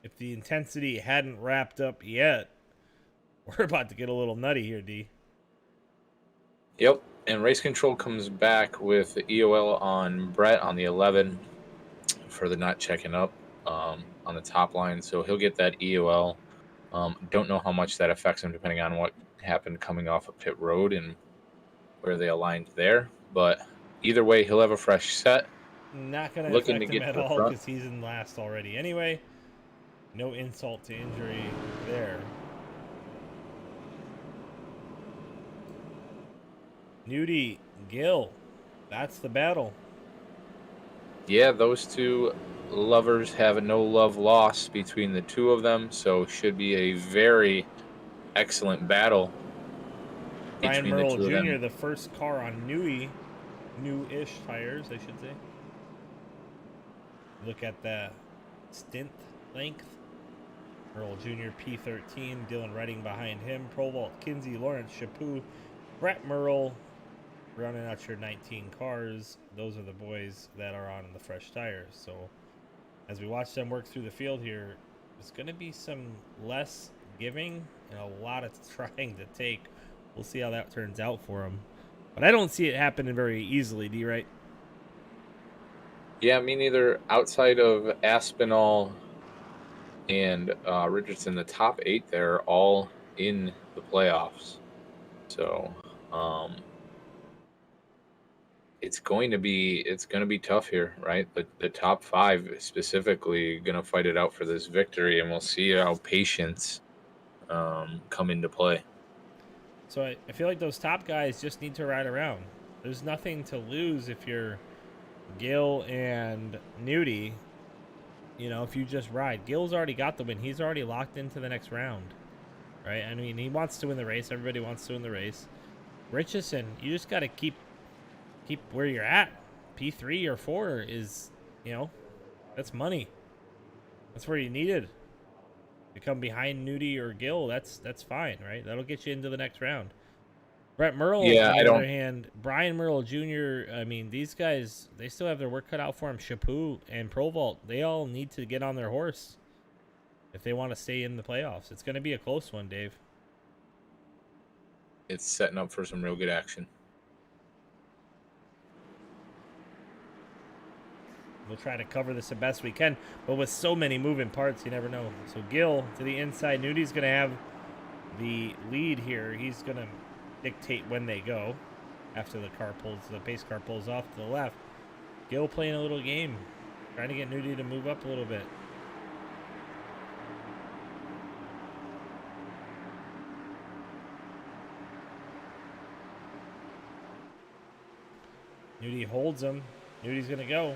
If the intensity hadn't wrapped up yet, we're about to get a little nutty here, D. yep, and race control comes back with the EOL on Brett on the 11 for the not checking up on the top line, so he'll get that EOL. Don't know how much that affects him depending on what happened coming off of pit road and where they aligned there, but either way, he'll have a fresh set. Not going to Looking to affect him get at to the all front. because he's in last already. Anyway, no insult to injury there. Nudie, Gill. That's the battle. Yeah, those two lovers have a no love loss between the two of them, so should be a very excellent battle Brian between the Merle two of Jr., them. the first car on new-ish tires, I should say. Look at the stint length. Merle Jr. P13, Dylan Redding behind him. Provolt, Kinsey, Lawrence, Chaput, Brett Merle, running out your 19 cars. Those are the boys that are on the fresh tires. So as we watch them work through the field here, there's going to be some less giving and a lot of trying to take. We'll see how that turns out for them. But I don't see it happening very easily, D, right? Yeah, me neither. Outside of Aspinall and Richardson, the top 8 there, all in the playoffs. So it's going to be tough here, right? The top 5 specifically going to fight it out for this victory, and we'll see how patience come into play. So I feel like those top guys just need to ride around. There's nothing to lose if you're Gill and Nudie. You know, if you just ride. Gill's already got the win. He's already locked into the next round. Right? I mean, he wants to win the race. Everybody wants to win the race. Richardson, you just got to keep where you're at. P3 or 4 is, that's money. That's where you needed. To come behind Nudie or Gill, that's fine, right? That'll get you into the next round. Brett Merle, Yeah, on I the other don't. hand, Brian Merle Jr., I mean, these guys, they still have their work cut out for them. Chaput and Provolt, they all need to get on their horse if they want to stay in the playoffs. It's going to be a close one, Dave. It's setting up for some real good action. We'll try to cover this the best we can, but with so many moving parts, you never know. So Gill to the inside. Nudie's going to have the lead here. He's going to dictate when they go after the pace car pulls off to the left. Gill playing a little game, trying to get Nudie to move up a little bit. Nudie holds him. Nudie's going to go.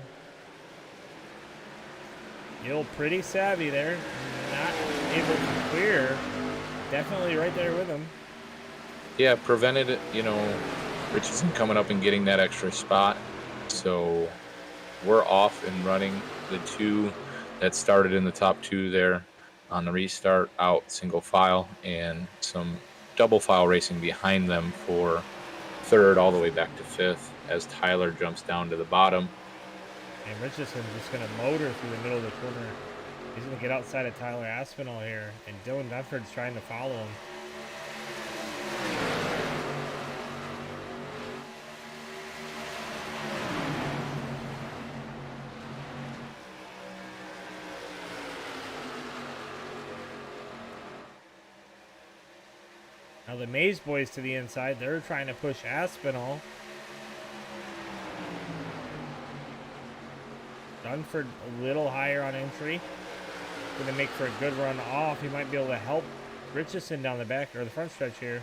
Gill pretty savvy there. Not able to clear. Definitely right there with him. Yeah, prevented, Richardson coming up and getting that extra spot. So we're off and running. The two that started in the top two there on the restart out single file, and some double file racing behind them for third all the way back to fifth as Tyler jumps down to the bottom. And Richardson's just going to motor through the middle of the corner. He's going to get outside of Tyler Aspinall here, and Dylan Dunford's trying to follow him. Now the Maze boys to the inside. They're trying to push Aspinall. Dunford a little higher on entry. Going to make for a good run off. He might be able to help Richardson down the back or the front stretch here.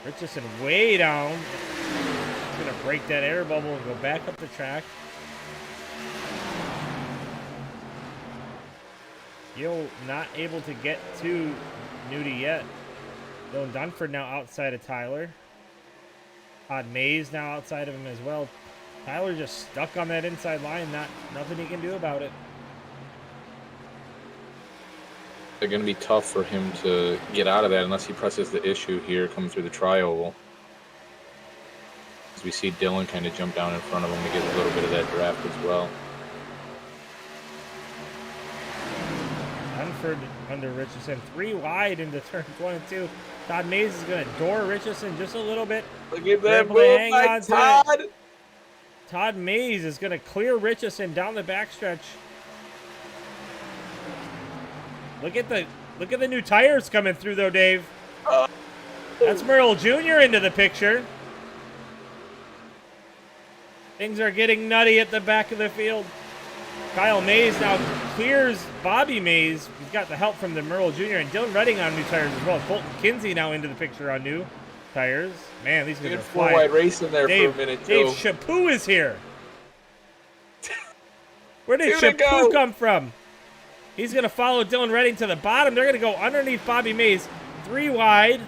Richardson way down. He's going to break that air bubble and go back up the track. Gill not able to get to Nudie yet. Dylan Dunford now outside of Tyler. Todd Mays now outside of him as well. Tyler just stuck on that inside line. Nothing he can do about it. They're going to be tough for him to get out of that unless he presses the issue here coming through the tri-oval. As we see Dylan kind of jump down in front of him to get a little bit of that draft as well. Dunford under Richardson. 3 wide into turns 1 and 2. Todd Mays is going to door Richardson just a little bit. Look at that move by Todd. Todd Mays is going to clear Richardson down the backstretch. Look at the new tires coming through though, Dave. That's Merle Jr. into the picture. Things are getting nutty at the back of the field. Kyle Mays now clears Bobby Mays. He's got the help from the Merle Jr. and Dylan Redding on new tires as well. Colton Kinsey now into the picture on new tires. Man, these guys are flying. 4-wide racing there for a minute, too. Dave Chaput is here. Where did Chaput come from? He's going to follow Dylan Redding to the bottom. They're going to go underneath Bobby Mays. 3 wide.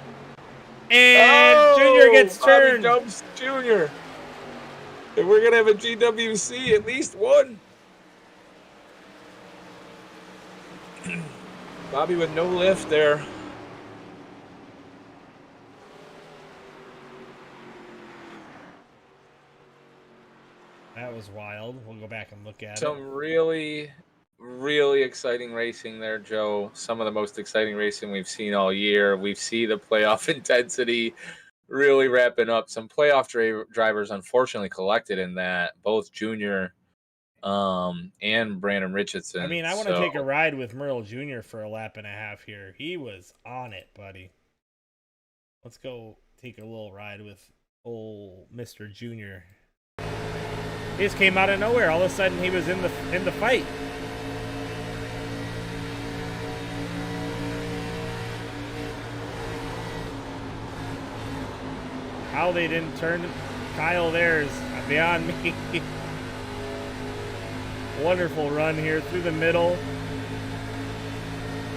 And Junior gets turned. Bobby jumps Junior. And we're going to have a GWC, at least one. Bobby with no lift there. That was wild. We'll go back and look at it. Some really, really exciting racing there, Joe. Some of the most exciting racing we've seen all year. We've seen the playoff intensity really wrapping up. Some playoff drivers unfortunately collected in that, both Junior and Brandon Richardson. I mean, I want to take a ride with Merle Jr. for a lap and a half here. He was on it, buddy. Let's go take a little ride with old Mr. Junior. He just came out of nowhere. All of a sudden, he was in the fight. How they didn't turn Kyle there is beyond me. Wonderful run here through the middle.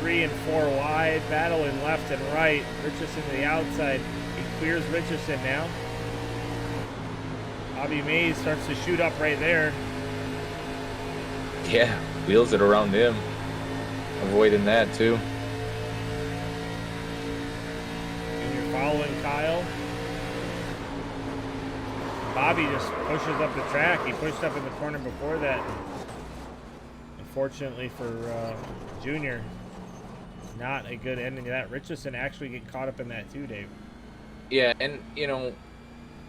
3 and 4 wide, battling left and right. Richardson to the outside. He clears Richardson now. Bobby Mays starts to shoot up right there. Yeah, wheels it around him. Avoiding that too. And you're following Kyle. Bobby just pushes up the track. He pushed up in the corner before that. Unfortunately for Junior, not a good ending to that. Richardson actually get caught up in that too, Dave. Yeah, and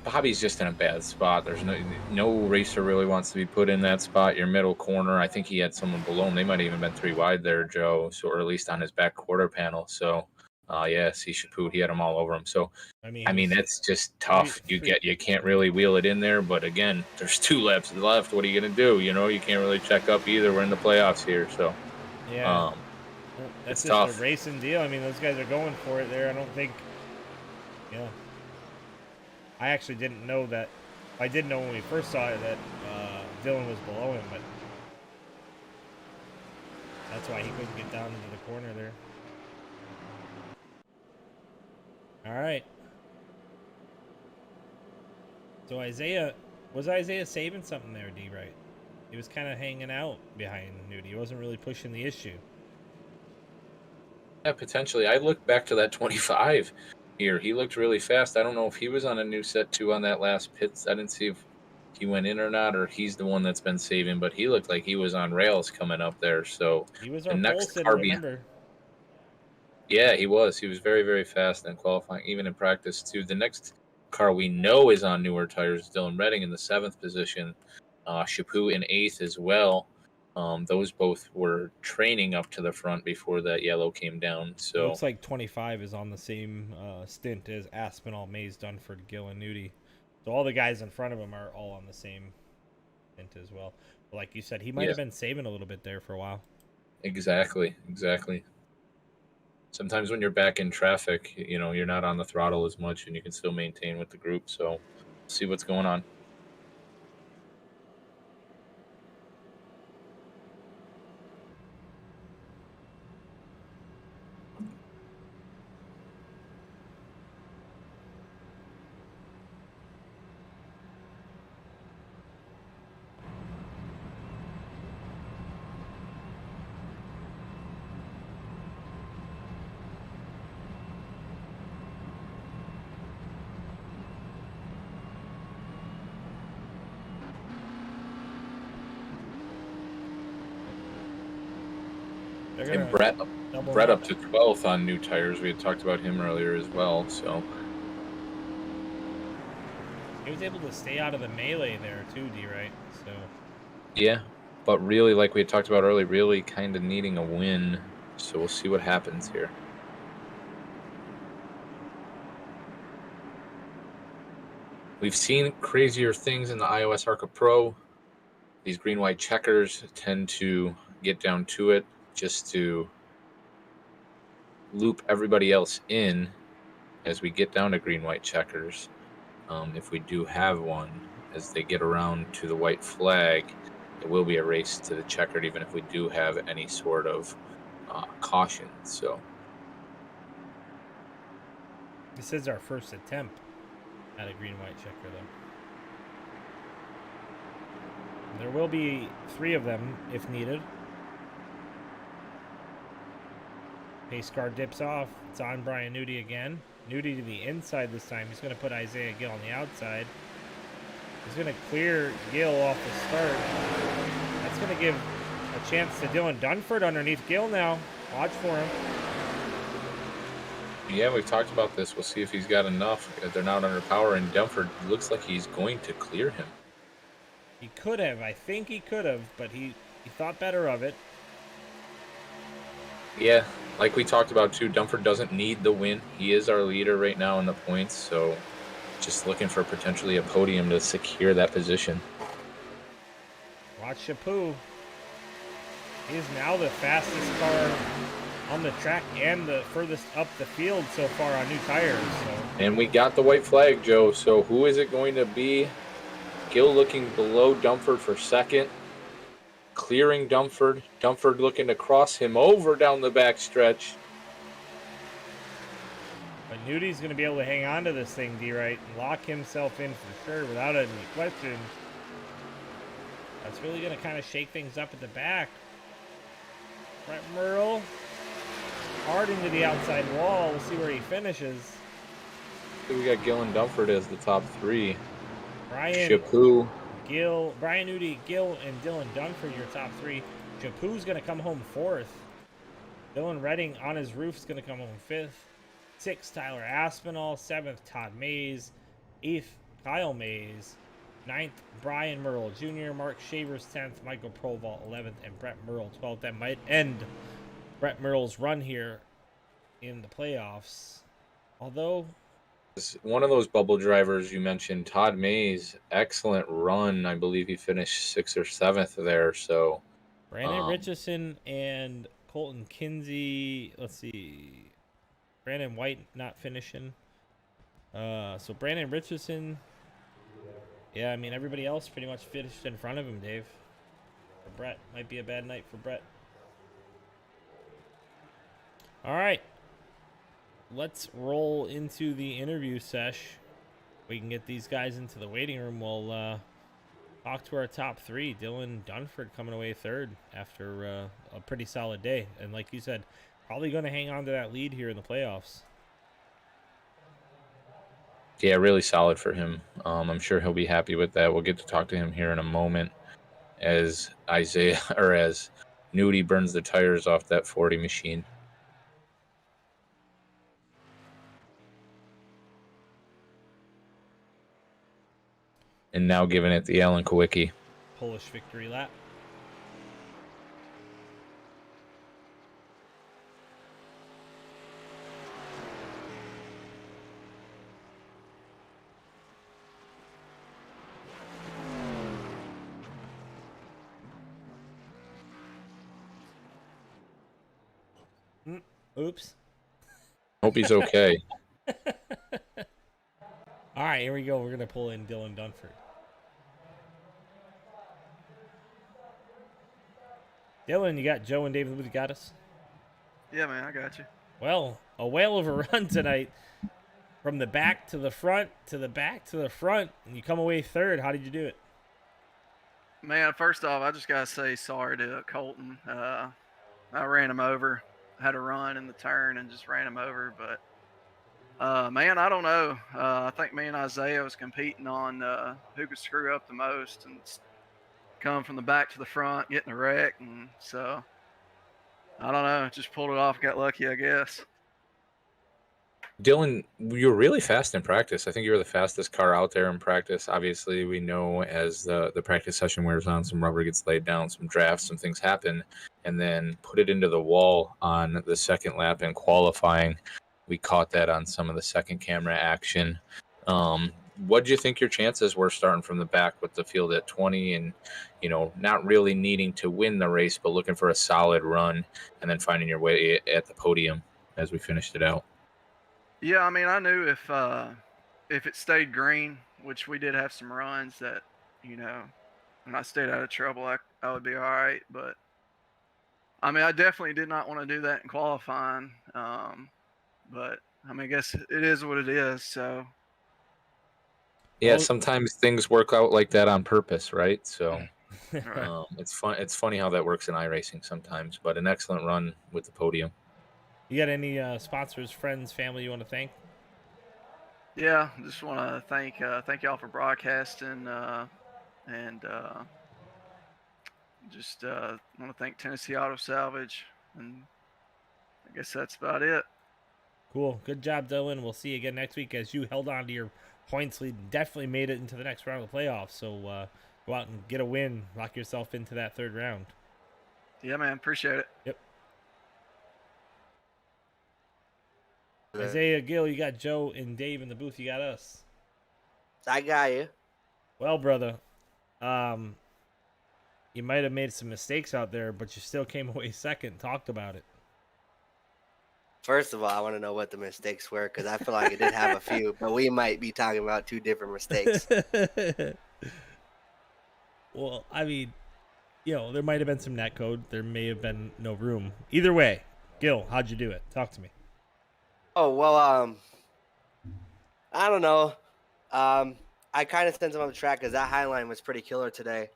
Bobby's just in a bad spot. There's no racer really wants to be put in that spot. Your middle corner, I think he had someone below him. They might have even been 3 wide there, Joe. So, or at least on his back quarter panel. So, see Chaput, he had them all over him. So, I mean that's just tough. You can't really wheel it in there. But again, there's 2 laps left. What are you gonna do? You can't really check up either. We're in the playoffs here, so yeah, that's it's just tough. A racing deal. I mean, those guys are going for it there. I don't think. Yeah. I actually didn't know that. I did know when we first saw it that Dylan was below him, but That's why he couldn't get down into the corner there. All right. So was Isaiah saving something there, D, right? He was kind of hanging out behind Nudie. He wasn't really pushing the issue. Yeah, potentially. I looked back to that 25 here. He looked really fast. I don't know if he was on a new set too on that last pit. I didn't see if he went in or not, or he's the one that's been saving, but he looked like he was on rails coming up there. So He was the our pole next sitter, car behind. remember? Yeah, he was. He was very, very fast in qualifying, even in practice too. The next car we know is on newer tires. Dylan Redding in the 7th position, Chaput in 8th as well. Those both were training up to the front before that yellow came down. It So looks like 25 is on the same stint as Aspinall, Mays, Dunford, Gill, and Nudie. So all the guys in front of him are all on the same stint as well. But like you said, he might yeah, have been saving a little bit there for a while. exactly, exactly. Sometimes when you're back in traffic, you're not on the throttle as much, and you can still maintain with the group. So, see what's going on. They're And gonna Brett, double Brett him up up. to 12th on new tires. We had talked about him earlier as well. So, He was able to stay out of the melee there too, D, right? So yeah, but really, like we had talked about earlier, really kind of needing a win. So we'll see what happens here. We've seen crazier things in the iOS ARCA Pro. These green-white checkers tend to get down to it just to loop everybody else in as we get down to green-white checkers. If we do have one, as they get around to the white flag, it will be a race to the checkered, even if we do have any sort of caution. So this is our first attempt at a green-white checker, though. There will be 3 of them if needed. Pace car dips off. It's on Brian Nudie again. Nudie to the inside this time. He's going to put Isaiah Gill on the outside. He's going to clear Gill off the start. That's going to give a chance to Dylan Dunford underneath Gill now. Watch for him. yeah, we've talked about this. We'll see if he's got enough. They're not under power, and Dumford looks like he's going to clear him. He could have. I think he could have, but he thought better of it. Yeah, like we talked about too, Dumford doesn't need the win. He is our leader right now in the points, so just looking for potentially a podium to secure that position. Watch Chaput. He is now the fastest car on the track and the furthest up the field so far on new tires. So. And we got the white flag, Joe. So who is it going to be? Gill looking below Dumford for second. Clearing Dumford. Dumford looking to cross him over down the backstretch. But Nudie's going to be able to hang on to this thing, D-Right, and lock himself in for sure without any question. That's really going to kind of shake things up at the back. Brett Merle hard into the outside wall. We'll see where he finishes. We got Gill and Dumford as the top 3. Brian Chaput. Gill, Brian Nudie, Gill, and Dylan Dunford, your top 3. Chaput's going to come home 4th. Dylan Redding on his roof is going to come home 5th. 6th, Tyler Aspinall. 7th, Todd Mays. 8th, Kyle Mays. 9th, Brian Merle Jr. Mark Shavers 10th. Michael Proval 11th. And Brett Merle 12th. That might end Brett Merle's run here in the playoffs. Although One of those bubble drivers you mentioned, Todd Mays, excellent run. I believe he finished 6th or 7th there. So Brandon Richardson and Colton Kinsey, let's see, Brandon White not finishing. So Brandon Richardson, yeah, I mean everybody else pretty much finished in front of him, Dave. For Brett, might be a bad night for Brett. All right, let's roll into the interview sesh. We can get these guys into the waiting room. We'll talk to our top three. Dylan Dunford coming away third after a pretty solid day. And like you said, probably going to hang on to that lead here in the playoffs. Yeah, really solid for him. I'm sure he'll be happy with that. We'll get to talk to him here in a moment as Isaiah or as Nudie burns the tires off that 40 machine. And now giving it the Alan Kowicki. Polish victory lap. Oops. Hope he's okay. All right, here we go. We're going to pull in Dylan Dunford. Dylan, you got Joe and David Booth. You got us? Yeah, man, I got you. Well, a whale of a run tonight. From the back to the front to the back to the front, and you come away third. How did you do it? Man, first off, I just gotta say sorry to Colton. I ran him over. Had a run in the turn and just ran him over. But man, I don't know. I think me and Isaiah was competing on who could screw up the most and come from the back to the front, getting a wreck, and so I don't know. Just pulled it off. Got lucky, I guess. Dylan, you were really fast in practice. I think you were the fastest car out there in practice. Obviously, we know as the practice session wears on, some rubber gets laid down, some drafts, some things happen, and then put it into the wall on the second lap in qualifying. We caught that on some of the second camera action. What do you think your chances were starting from the back with the field at 20 and, not really needing to win the race, but looking for a solid run and then finding your way at the podium as we finished it out? Yeah, I mean, I knew if it stayed green, which we did have some runs that, when I stayed out of trouble, I would be all right. But I mean, I definitely did not want to do that in qualifying. But I mean, I guess it is what it is. So Yeah, Well, sometimes things work out like that on purpose, right? So right. it's fun. It's funny how that works in iRacing sometimes. But an excellent run with the podium. you got any sponsors, friends, family you want to thank? Yeah, just want to thank y'all for broadcasting, and just want to thank Tennessee Auto Salvage, and I guess that's about it. Cool. Good job, Dylan. We'll see you again next week as you held on to your points lead and definitely made it into the next round of the playoffs. So go out and get a win. Lock yourself into that third round. Yeah, man, appreciate it. Yep. Isaiah Gill, you got Joe and Dave in the booth. You got us. I got you. Well, brother, you might have made some mistakes out there, but you still came away second. Talked about it. First of all, I want to know what the mistakes were because I feel like I did have a few, but we might be talking about two different mistakes. Well, I mean, there might have been some net code. There may have been no room. Either way, Gil, how'd you do it? Talk to me. Oh, well, I don't know. I kind of sent him on the track because that Highline was pretty killer today.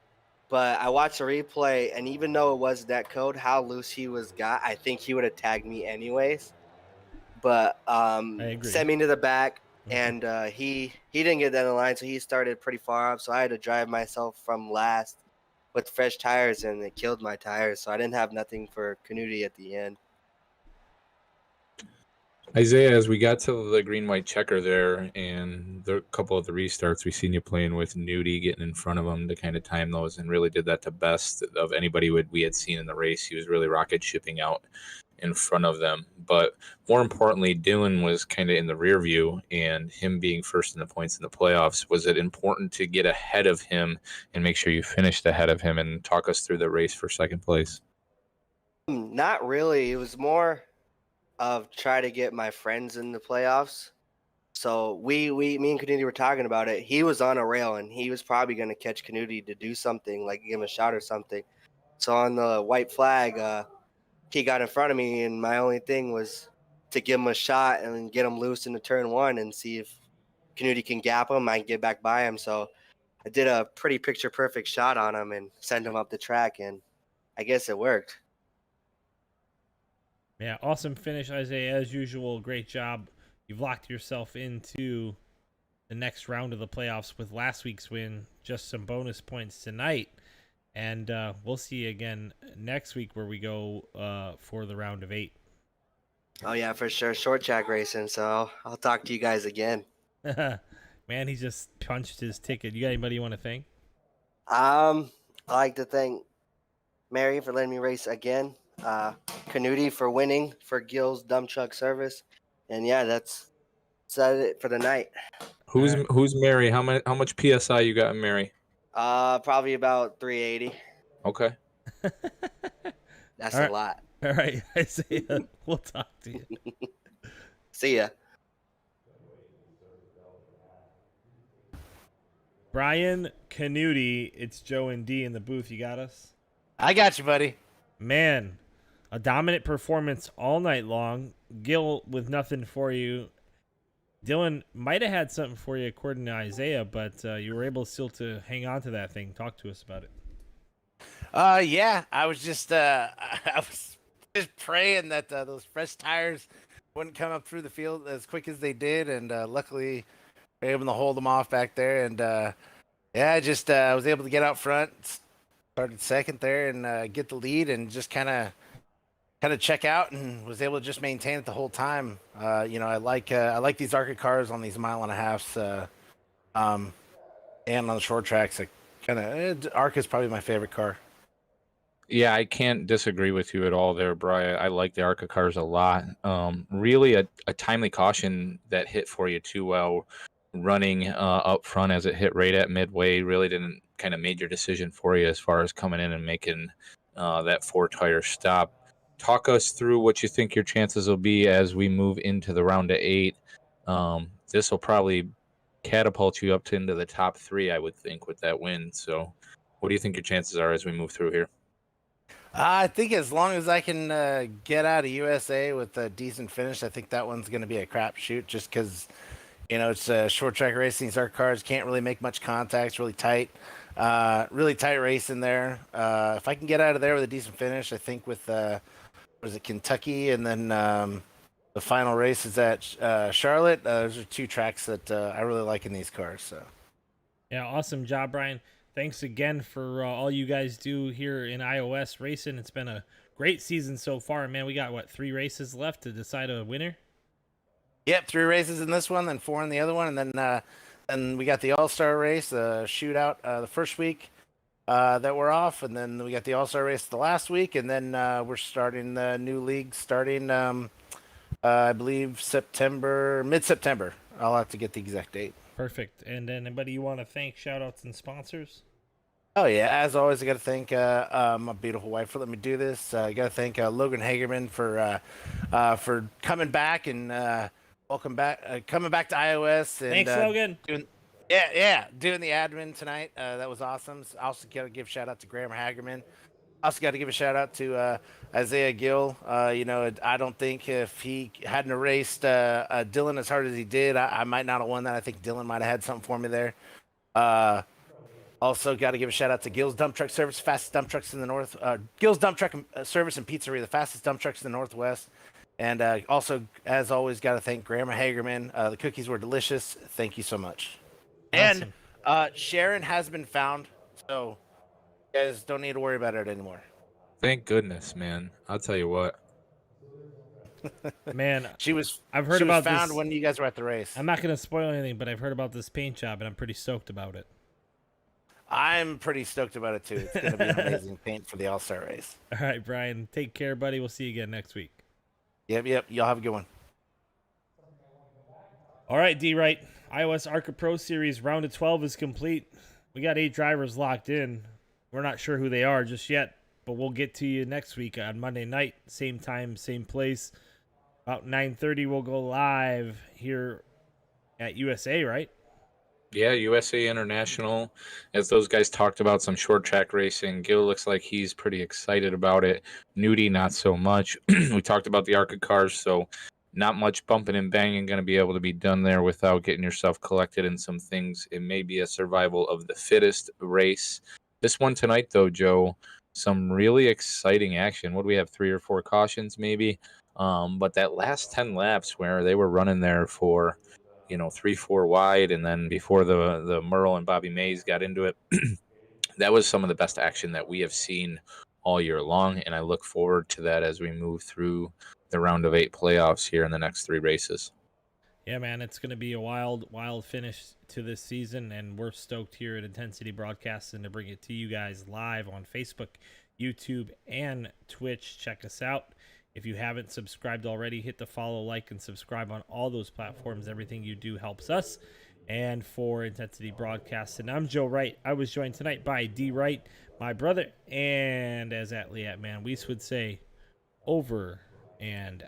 But I watched the replay, and even though it was net code, how loose he I think he would have tagged me anyways. But I agree. sent me to the back, and he didn't get that in the line, so he started pretty far up. So I had to drive myself from last with fresh tires, and it killed my tires. So I didn't have nothing for Canuti at the end. Isaiah, as we got to the green-white checker there and the couple of the restarts, we seen you playing with Nudie, getting in front of him to kind of time those, and really did that to best of anybody we had seen in the race. He was really rocket shipping out in front of them. But more importantly, Dylan was kind of in the rear view, and him being first in the points in the playoffs, was it important to get ahead of him and make sure you finished ahead of him? And talk us through the race for second place. Not really. It was more of try to get my friends in the playoffs. So me and Canuti were talking about it. He was on a rail, and he was probably going to catch Canuti to do something, like give him a shot or something. So on the white flag, he got in front of me, and my only thing was to give him a shot and get him loose into turn one and see if Canute can gap him. I can get back by him. So I did a pretty picture perfect shot on him and sent him up the track, and I guess it worked. Yeah, awesome finish, Isaiah. As usual, great job. You've locked yourself into the next round of the playoffs with last week's win. Just some bonus points tonight. And we'll see you again next week where we go for the round of 8. Oh, yeah, for sure. Short track racing. So I'll talk to you guys again. Man, he just punched his ticket. You got anybody you want to thank? I like to thank Mary for letting me race again. Canute for winning for Gil's dump truck service. And yeah, that's it for the night. Who's Mary? How much PSI you got in Mary? Probably about 380. Okay. That's All right. a lot. All right, Isaiah, we'll talk to you. See ya. Brian Canute, it's Joe and D in the booth. You got us? I got you, buddy. Man, a dominant performance all night long. Gil with nothing for you. Dylan might have had something for you according to Isaiah, but you were able still to hang on to that thing. Talk to us about it. Yeah, I was just praying that those fresh tires wouldn't come up through the field as quick as they did, and luckily we were able to hold them off back there. And yeah, I just was able to get out front, started second there, and get the lead, and just kind of check out, and was able to just maintain it the whole time. You know, I like these ARCA cars on these 1.5 miles, and on the short tracks. ARCA is probably my favorite car. Yeah, I can't disagree with you at all there, Brian. I like the ARCA cars a lot. Really a timely caution that hit for you too well, running up front as it hit right at midway. Really didn't kind of major decision for you as far as coming in and making that 4-tire stop. Talk us through what you think your chances will be as we move into the round of 8. This will probably catapult you up into the top 3, I would think, with that win. So what do you think your chances are as we move through here? I think as long as I can get out of USA with a decent finish, I think that one's going to be a crapshoot. Just because, you know, it's short track racing. These ARC cars can't really make much contact. It's really tight race in there. If I can get out of there with a decent finish, I think with was it Kentucky, and then the final race is at Charlotte. Those are 2 tracks that I really like in these cars. So Yeah, awesome job, Brian. Thanks again for all you guys do here in iOS racing. It's been a great season so far, man. We got 3 races left to decide a winner. Yep, 3 races in this one, then 4 in the other one, and then we got the All-Star race, shootout the first week that we're off, and then we got the All-Star race the last week, and then we're starting the new league starting I believe mid-September. I'll have to get the exact date. Perfect. And then anybody you want to thank, shout outs and sponsors? Oh yeah, as always, I got to thank my beautiful wife for letting me do this. I got to thank Logan Hagerman for coming back and welcome back, coming back to iOS. And, Thanks, Logan. doing the admin tonight. That was awesome. I also got to give a shout out to Graham Hagerman. Also got to give a shout out to Isaiah Gill. You know, I don't think if he hadn't raced Dylan as hard as he did, I might not have won that. I think Dylan might have had something for me there. Also got to give a shout out to Gil's Dump Truck Service, fastest dump trucks in the north. Gil's Dump Truck Service and Pizzeria, the fastest dump trucks in the Northwest. And also, as always, got to thank Grandma Hagerman. The cookies were delicious. Thank you so much. Awesome. And Sharon has been found, so you guys don't need to worry about it anymore. Thank goodness, man. I'll tell you what. Man, She was. I've heard she was about found this. when you guys were at the race. I'm not going to spoil anything, but I've heard about this paint job, and I'm pretty stoked about it. I'm pretty stoked about it too. It's going to be an amazing paint for the All-Star race. All right, Brian. Take care, buddy. We'll see you again next week. Yep. Y'all have a good one. All right, D-Right. iOS ARCA Pro Series round of 12 is complete. We got 8 drivers locked in. We're not sure who they are just yet, but we'll get to you next week on Monday night. Same time, same place. About 9:30, we'll go live here at USA, right? Yeah, USA International, as those guys talked about some short track racing. Gil looks like he's pretty excited about it. Nudie, not so much. We talked about the ARCA cars, so not much bumping and banging going to be able to be done there without getting yourself collected in some things. It may be a survival of the fittest race. This one tonight, though, Joe, some really exciting action. What do we have, 3 or 4 cautions maybe? But that last 10 laps where they were running there for 3-4 wide, and then before the Merle and Bobby Mays got into it, that was some of the best action that we have seen all year long, and I look forward to that as we move through the round of 8 playoffs here in the next 3 races. Yeah, man, it's going to be a wild finish to this season, and we're stoked here at Intensity Broadcasting to bring it to you guys live on Facebook, YouTube, and Twitch. Check us out. If you haven't subscribed already, hit the follow, like, and subscribe on all those platforms. Everything you do helps us. And for Intensity Broadcasting, I'm Joe Wright. I was joined tonight by D. Wright, my brother, and as Atliat Man Weiss would say, over and